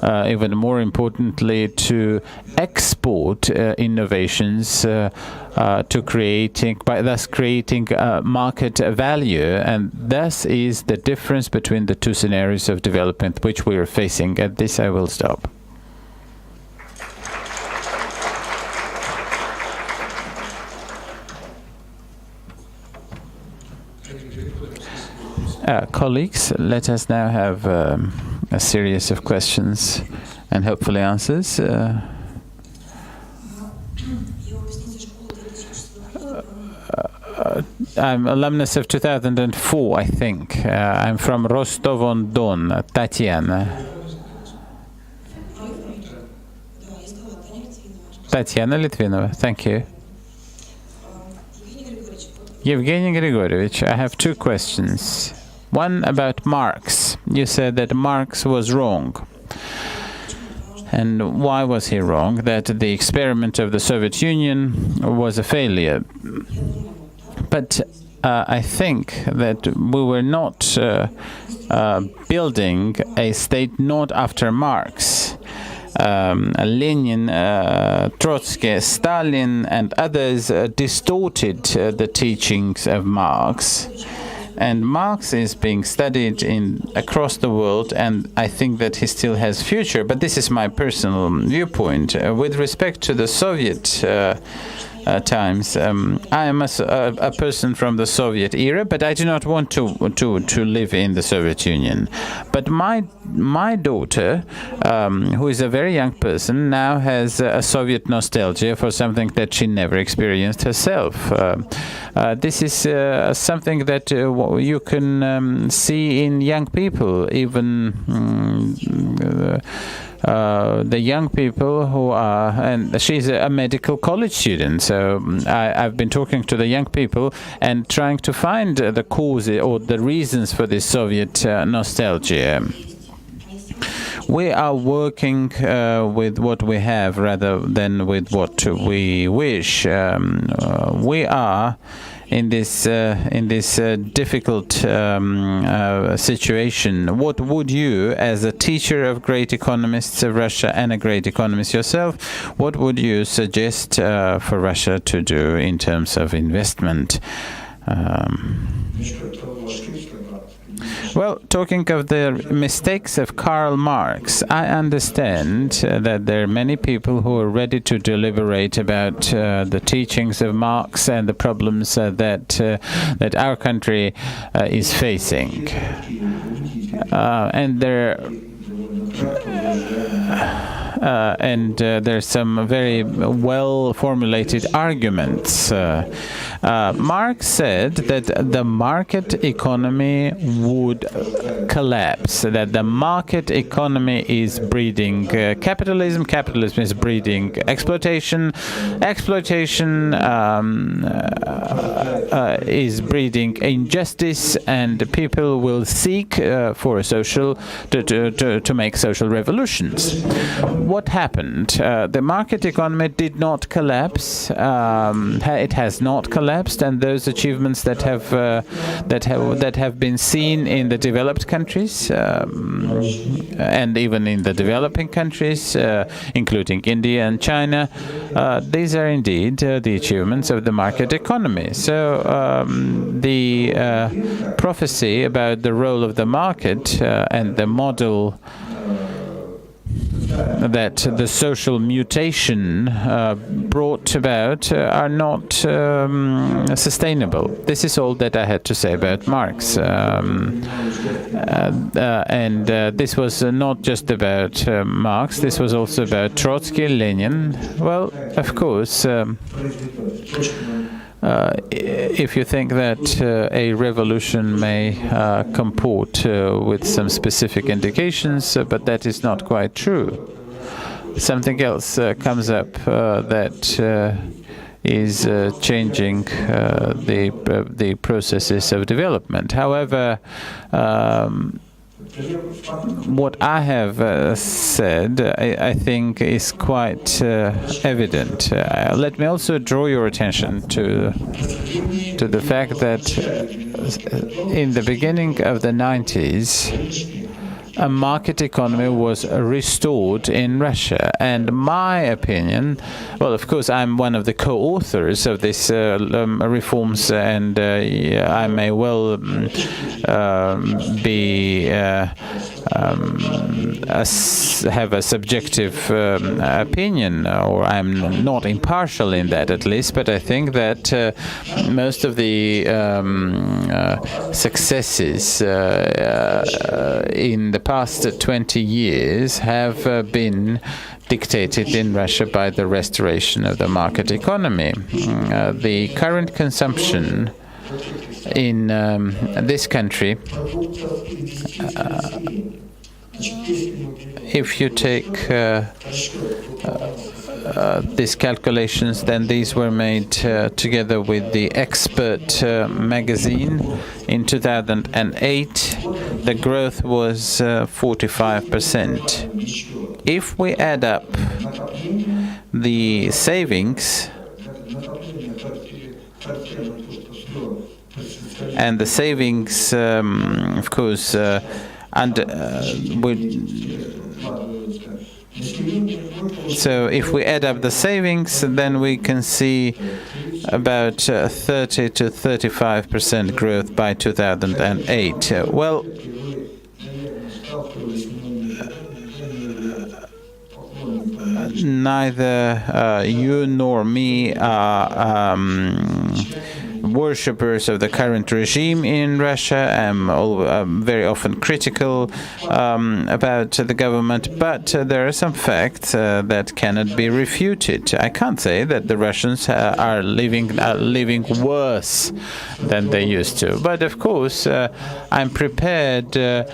even more importantly, to export innovations to thus creating market value. And thus is the difference between the two scenarios of development which we are facing. At this I will stop. Colleagues, let us now have a series of questions and hopefully answers. I'm alumnus of 2004, I think. I'm from Rostov-on-Don. Tatiana. Tatiana Litvinova, thank you. Evgeny Grigorovich, I have two questions. One about Marx. You said that Marx was wrong. And why was he wrong? That the experiment of the Soviet Union was a failure. But I think that we were not building a state not after Marx. Lenin, Trotsky, Stalin, and others distorted the teachings of Marx. And Marx is being studied across the world, and I think that he still has future. But this is my personal viewpoint. With respect to the Soviet times. I am a person from the Soviet era, but I do not want to live in the Soviet Union. But my daughter, who is a very young person, now has a Soviet nostalgia for something that she never experienced herself. This is something that you can see in young people, even the young people who are, and she's a medical college student, so I've been talking to the young people and trying to find the cause or the reasons for this Soviet nostalgia. We are working with what we have rather than with what we wish. We are in this difficult situation. What would you, as a teacher of great economists of Russia and a great economist yourself, what would you suggest for Russia to do in terms of investment? Well, talking of the mistakes of Karl Marx, I understand that there are many people who are ready to deliberate about the teachings of Marx and the problems that our country is facing. And there's some very well formulated arguments. Marx said that the market economy would collapse, that the market economy is breeding capitalism, capitalism is breeding exploitation, exploitation is breeding injustice, and people will seek for a social to make social revolutions. What happened? The market economy did not collapse. It has not collapsed, and those achievements that have been seen in the developed countries and even in the developing countries, including India and China, these are indeed the achievements of the market economy. So the prophecy about the role of the market and the model that the social mutation brought about are not sustainable. This is all that I had to say about Marx. And this was not just about Marx, this was also about Trotsky, Lenin. Well, of course, if you think that a revolution may comport with some specific indications, but that is not quite true. Something else comes up that is changing the processes of development. However, what I have said, I think, is quite evident. Let me also draw your attention to the fact that in the beginning of the 90s, a market economy was restored in Russia. And my opinion, well, of course, I'm one of the co-authors of this reforms, and I may well have a subjective opinion, or I'm not impartial in that, at least, but I think that most of the successes in the past 20 years have been dictated in Russia by the restoration of the market economy. The current consumption in this country, if you take these calculations, then these were made together with the Expert magazine in 2008. The growth was 45%. If we add up the savings and the savings, of course, so if we add up the savings, then we can see about 30 to 35% growth by 2008. Well, neither you nor me are worshippers of the current regime in Russia. I'm very often critical about the government, but there are some facts that cannot be refuted. I can't say that the Russians are living worse than they used to, but of course I'm prepared to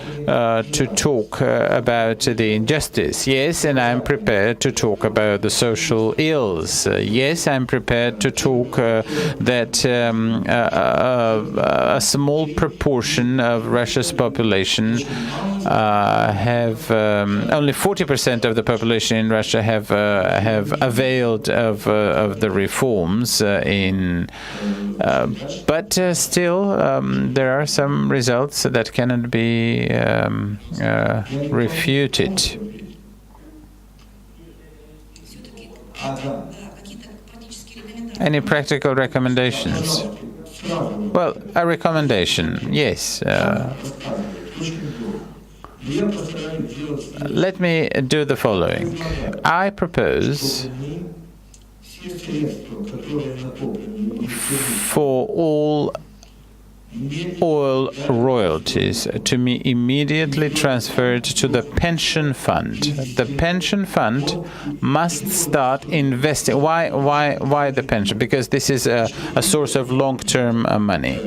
talk about the injustice, yes, and I'm prepared to talk about the social ills, yes, I'm prepared to talk that a small proportion of Russia's population have only 40% of the population in Russia have availed of the reforms but still there are some results that cannot be refuted. Any practical recommendations? Well, a recommendation, yes. Let me do the following. I propose for all oil royalties to be immediately transferred to the pension fund. The pension fund must start investing. Why the pension? Because this is a source of long-term money.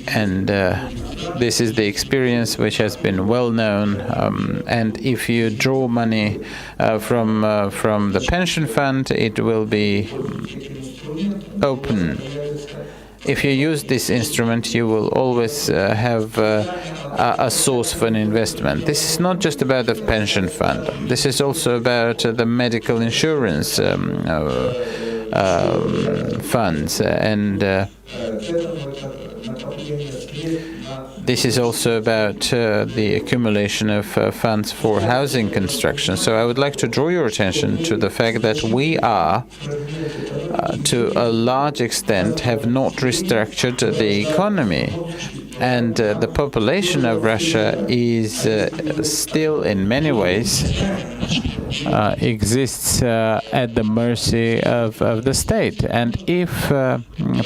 And this is the experience which has been well known. And if you draw money from the pension fund, it will be open. If you use this instrument, you will always have a source for an investment. This is not just about the pension fund. This is also about the medical insurance funds, and this is also about the accumulation of funds for housing construction. So I would like to draw your attention to the fact that we are, to a large extent, have not restructured the economy. And the population of Russia is still, in many ways, exists at the mercy of the state. And if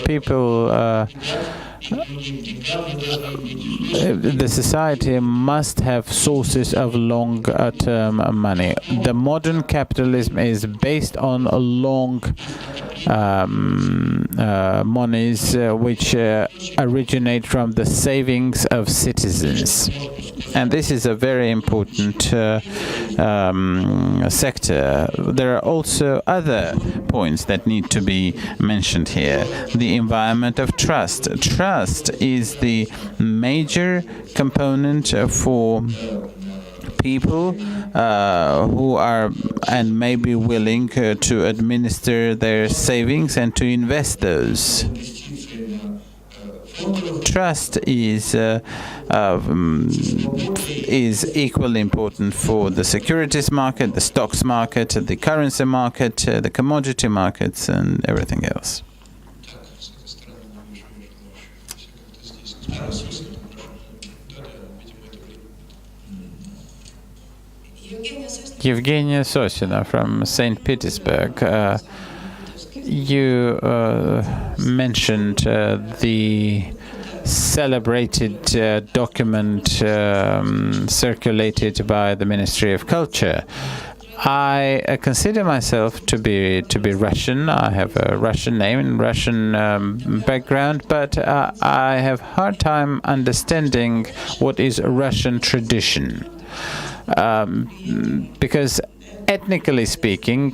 people, the society must have sources of long-term money. The modern capitalism is based on long monies which originate from the savings of citizens. And this is a very important sector. There are also other points that need to be mentioned here. The environment of trust. Trust is the major component for people who are and may be willing to administer their savings and to invest those. Trust is equally important for the securities market, the stocks market, the currency market, the commodity markets, and everything else. Evgeny Yasin from St. Petersburg. You mentioned the celebrated document circulated by the Ministry of Culture. I consider myself to be Russian. I have a Russian name and Russian background, but I have a hard time understanding what is Russian tradition. Because ethnically speaking,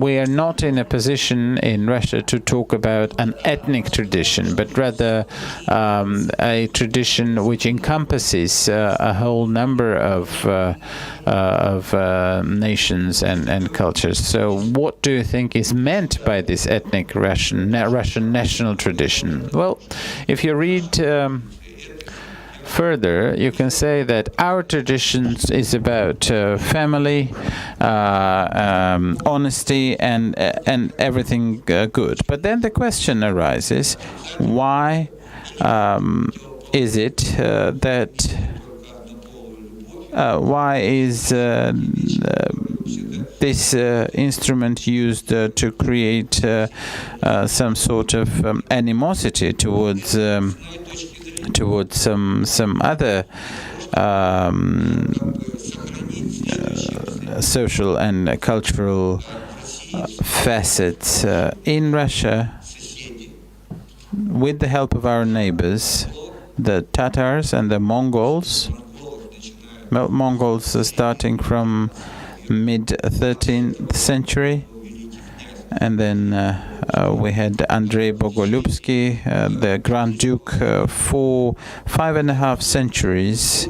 we are not in a position in Russia to talk about an ethnic tradition, but rather a tradition which encompasses a whole number of nations and cultures. So what do you think is meant by this ethnic Russian national tradition? Well, if you read further, you can say that our traditions is about family, honesty, and everything good. But then the question arises: why is it that why is this instrument used to create some sort of animosity towards some other social and cultural facets in Russia? With the help of our neighbors, the Tatars and the Mongols. Well, Mongols starting from mid-13th century, and then we had Andrei Bogolyubsky, the Grand Duke, for 5.5 centuries,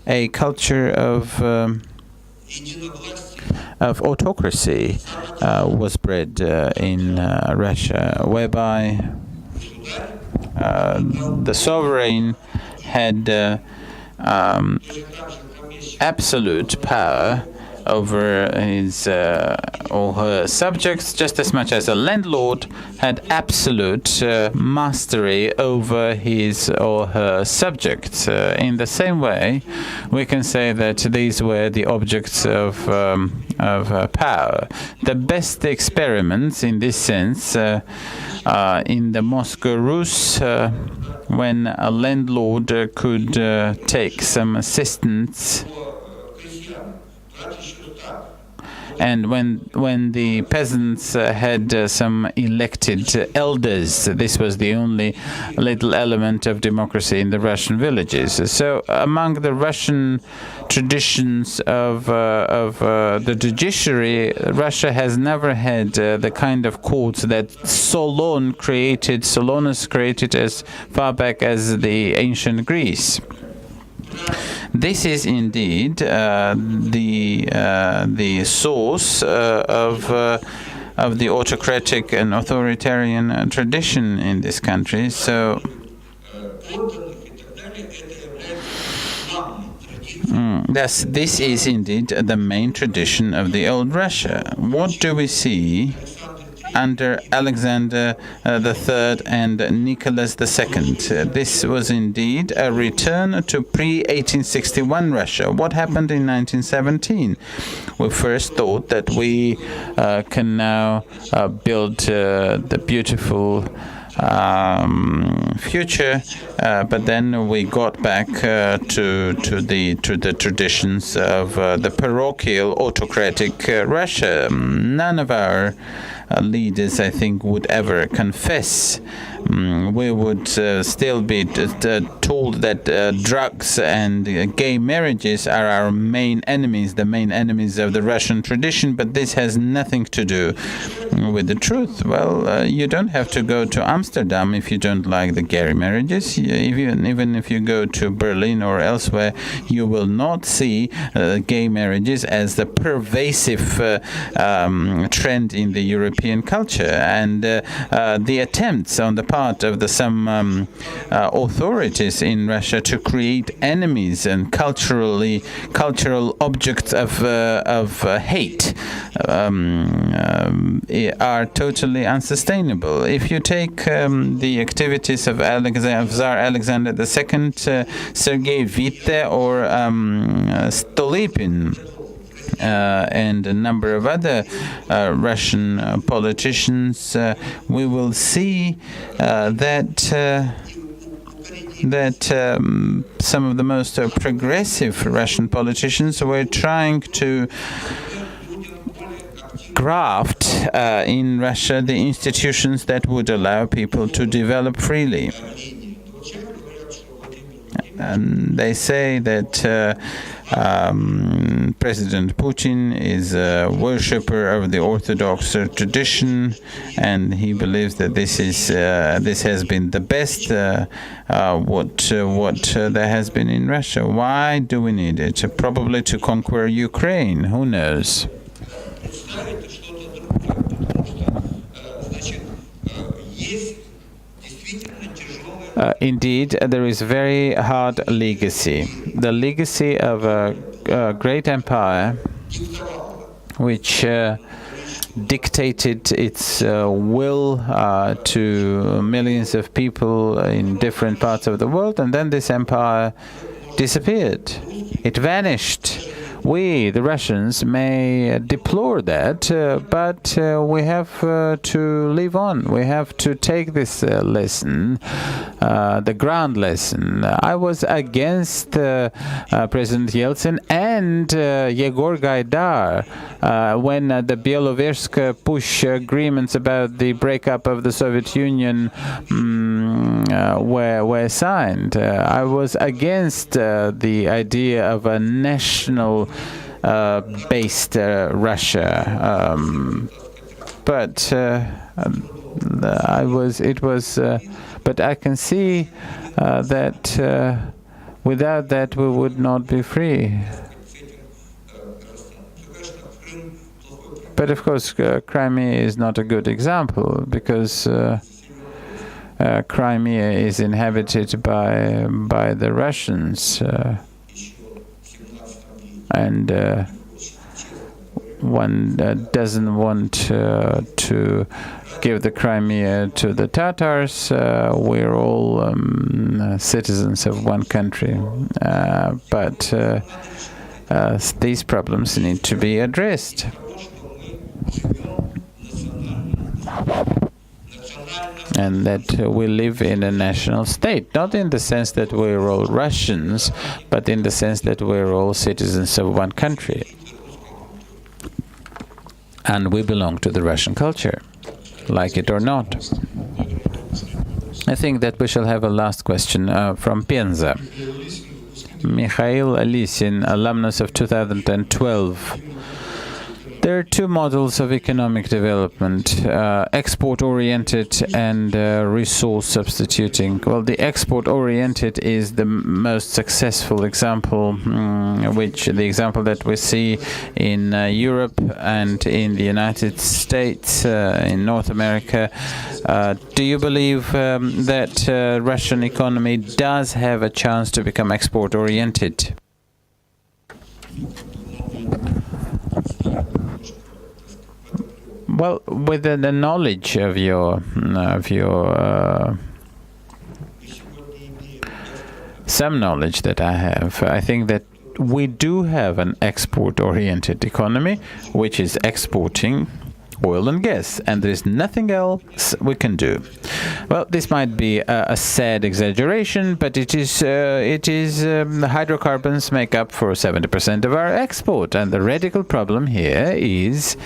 a culture of autocracy was bred in Russia, whereby the sovereign had absolute power over his or her subjects, just as much as a landlord had absolute mastery over his or her subjects. In the same way, we can say that these were the objects of power. The best experiments in this sense in the Moscow Rus, when a landlord could take some assistance, and when the peasants had some elected elders. This was the only little element of democracy in the Russian villages. So among the Russian traditions of the judiciary, Russia has never had the kind of courts that Solonus created as far back as the ancient Greece. This is indeed the source of the autocratic and authoritarian tradition in this country. So this is indeed the main tradition of the old Russia. What do we see under Alexander III and Nicholas II? This was indeed a return to pre-1861 Russia. What happened in 1917? We first thought that we can now build the beautiful future, but then we got back to the traditions of the parochial autocratic Russia. None of our leaders, I think, would ever confess. We would still be told that drugs and gay marriages are our main enemies, the main enemies of the Russian tradition, but this has nothing to do with the truth. Well, you don't have to go to Amsterdam if you don't like the gay marriages. Even if you go to Berlin or elsewhere, you will not see gay marriages as the pervasive trend in the European culture. And the attempts on the part of some authorities in Russia to create enemies and cultural objects of hate are totally unsustainable. If you take the activities of Tsar Alexander II, Sergei Witte, or Stolypin, and a number of other Russian politicians, we will see that some of the most progressive Russian politicians were trying to graft in Russia the institutions that would allow people to develop freely. And they say that President Putin is a worshipper of the Orthodox tradition, and he believes that this has been the best what there has been in Russia. Why do we need it? Probably to conquer Ukraine. Who knows? Indeed, there is a very hard legacy. The legacy of a great empire which dictated its will to millions of people in different parts of the world, and then this empire disappeared. It vanished. We, the Russians, may deplore that, but we have to live on. We have to take this lesson, the ground lesson. I was against President Yeltsin and Yegor Gaidar when the Bieloversk push agreements about the breakup of the Soviet Union were signed. I was against the idea of a national based Russia, but but I can see that without that we would not be free. But of course, Crimea is not a good example, because Crimea is inhabited by the Russians. And one doesn't want to give the Crimea to the Tatars. We're all citizens of one country, but these problems need to be addressed. And that we live in a national state, not in the sense that we're all Russians, but in the sense that we're all citizens of one country. And we belong to the Russian culture, like it or not. I think that we shall have a last question from Penza. Mikhail Alisin, alumnus of 2012. There are two models of economic development, export-oriented and resource substituting. Well, the export-oriented is the most successful example, the example that we see in Europe and in the United States, in North America. Do you believe that Russian economy does have a chance to become export-oriented? Well, with the knowledge of your some knowledge that I have, I think that we do have an export-oriented economy, which is exporting oil and gas, and there is nothing else we can do. Well, this might be a sad exaggeration, but it is the hydrocarbons make up for 70% of our export, and the radical problem here is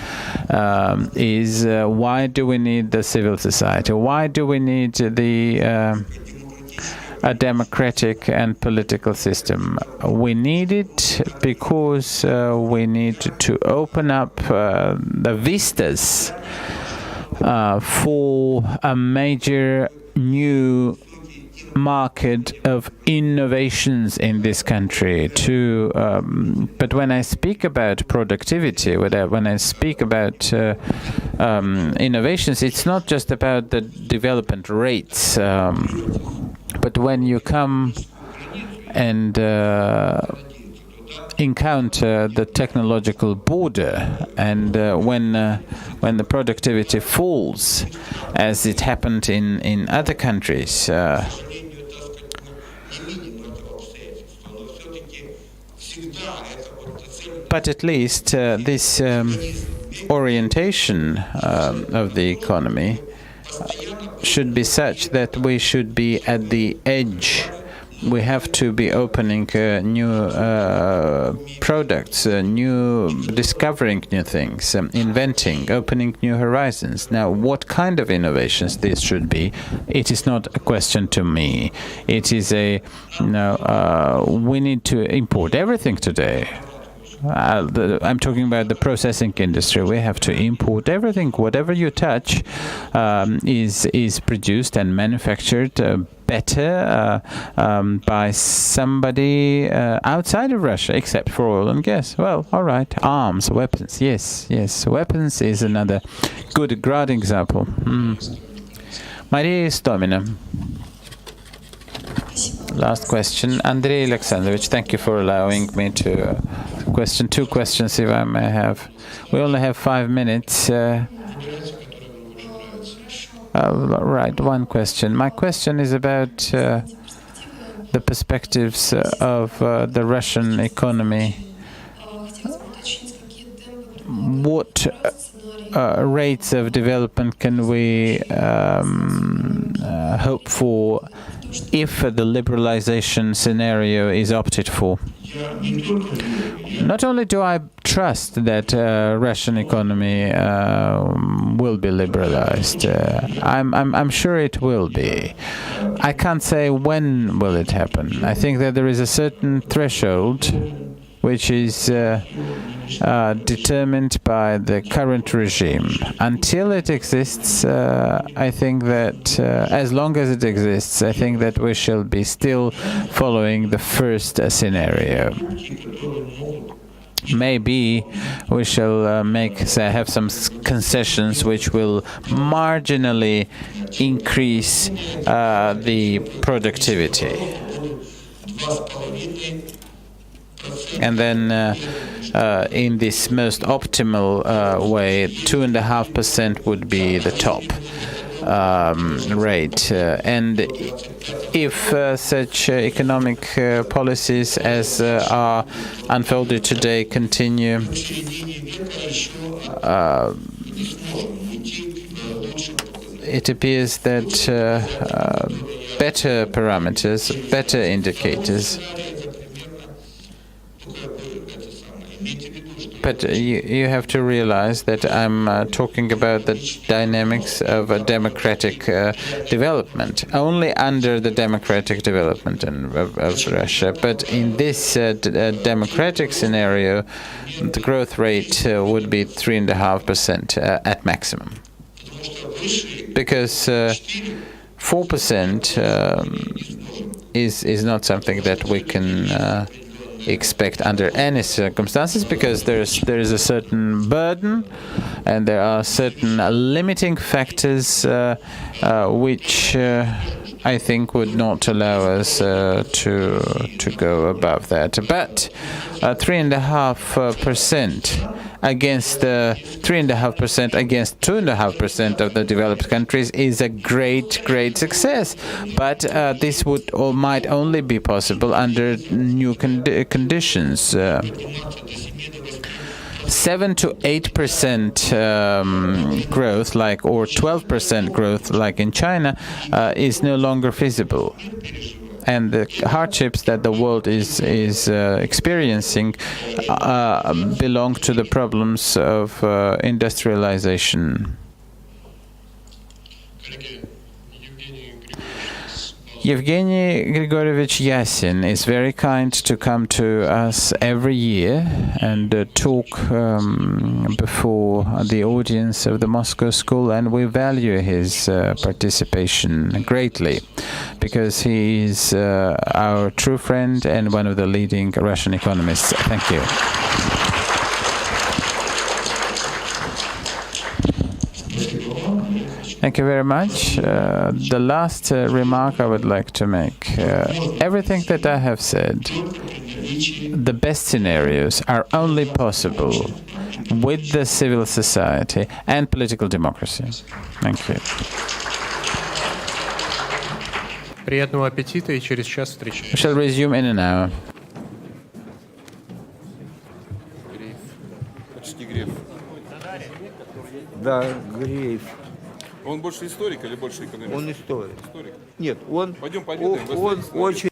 why do we need the civil society? Why do we need a democratic and political system? We need it because we need to open up the vistas for a major new market of innovations in this country. But when I speak about productivity, when I speak about innovations, it's not just about the development rates. But when you come and encounter the technological border, and when the productivity falls, as it happened in other countries, but at least this orientation of the economy should be such that we should be at the edge. We have to be opening new products, discovering new things, inventing, opening new horizons. Now, what kind of innovations this should be, it is not a question to me. It is we need to import everything today. I'm talking about the processing industry. We have to import everything. Whatever you touch is produced and manufactured better by somebody outside of Russia, except for oil and gas. Well, all right. Arms, weapons. Yes. Weapons is another good ground example. Maria Istomina. Last question. Andrei Alexandrovich, thank you for allowing me to question, two questions, if I may have. We only have 5 minutes. Right, one question. My question is about the perspectives of the Russian economy. What rates of development can we hope for if the liberalization scenario is opted for? Not only do I trust that Russian economy will be liberalized, I'm sure it will be. I can't say when will it happen. I think that there is a certain threshold which is determined by the current regime. Until it exists, I think that as long as it exists, I think that we shall be still following the first scenario. Maybe we shall have some concessions which will marginally increase the productivity. And then in this most optimal way, 2.5% would be the top rate. And if such economic policies as are unfolded today continue, it appears that better parameters, better indicators. But you have to realize that I'm talking about the dynamics of a democratic development, only under the democratic development of Russia. But in this democratic scenario, the growth rate would be 3.5% at maximum. Because 4% is not something that we can expect under any circumstances, because there is a certain burden and there are certain limiting factors which I think would not allow us to go above that. But 3.5% against 3.5% against 2.5% of the developed countries is a great success. But this would or might only be possible under new conditions. 7 to 8% growth, or 12% growth, like in China, is no longer feasible. And the hardships that the world is experiencing belong to the problems of industrialization. Evgeny Grigorievich Yasin is very kind to come to us every year and talk before the audience of the Moscow School, and we value his participation greatly, because he is our true friend and one of the leading Russian economists. Thank you. Thank you very much. The last remark I would like to make. Everything that I have said, the best scenarios are only possible with the civil society and political democracy. Thank you. Приятного аппетита, и через час встречаемся. We shall resume in an hour. Почти Греф. Да, Греев. Он больше историк или больше экономист? Он историк. Историк. Нет, он Пойдем пообедаем. очень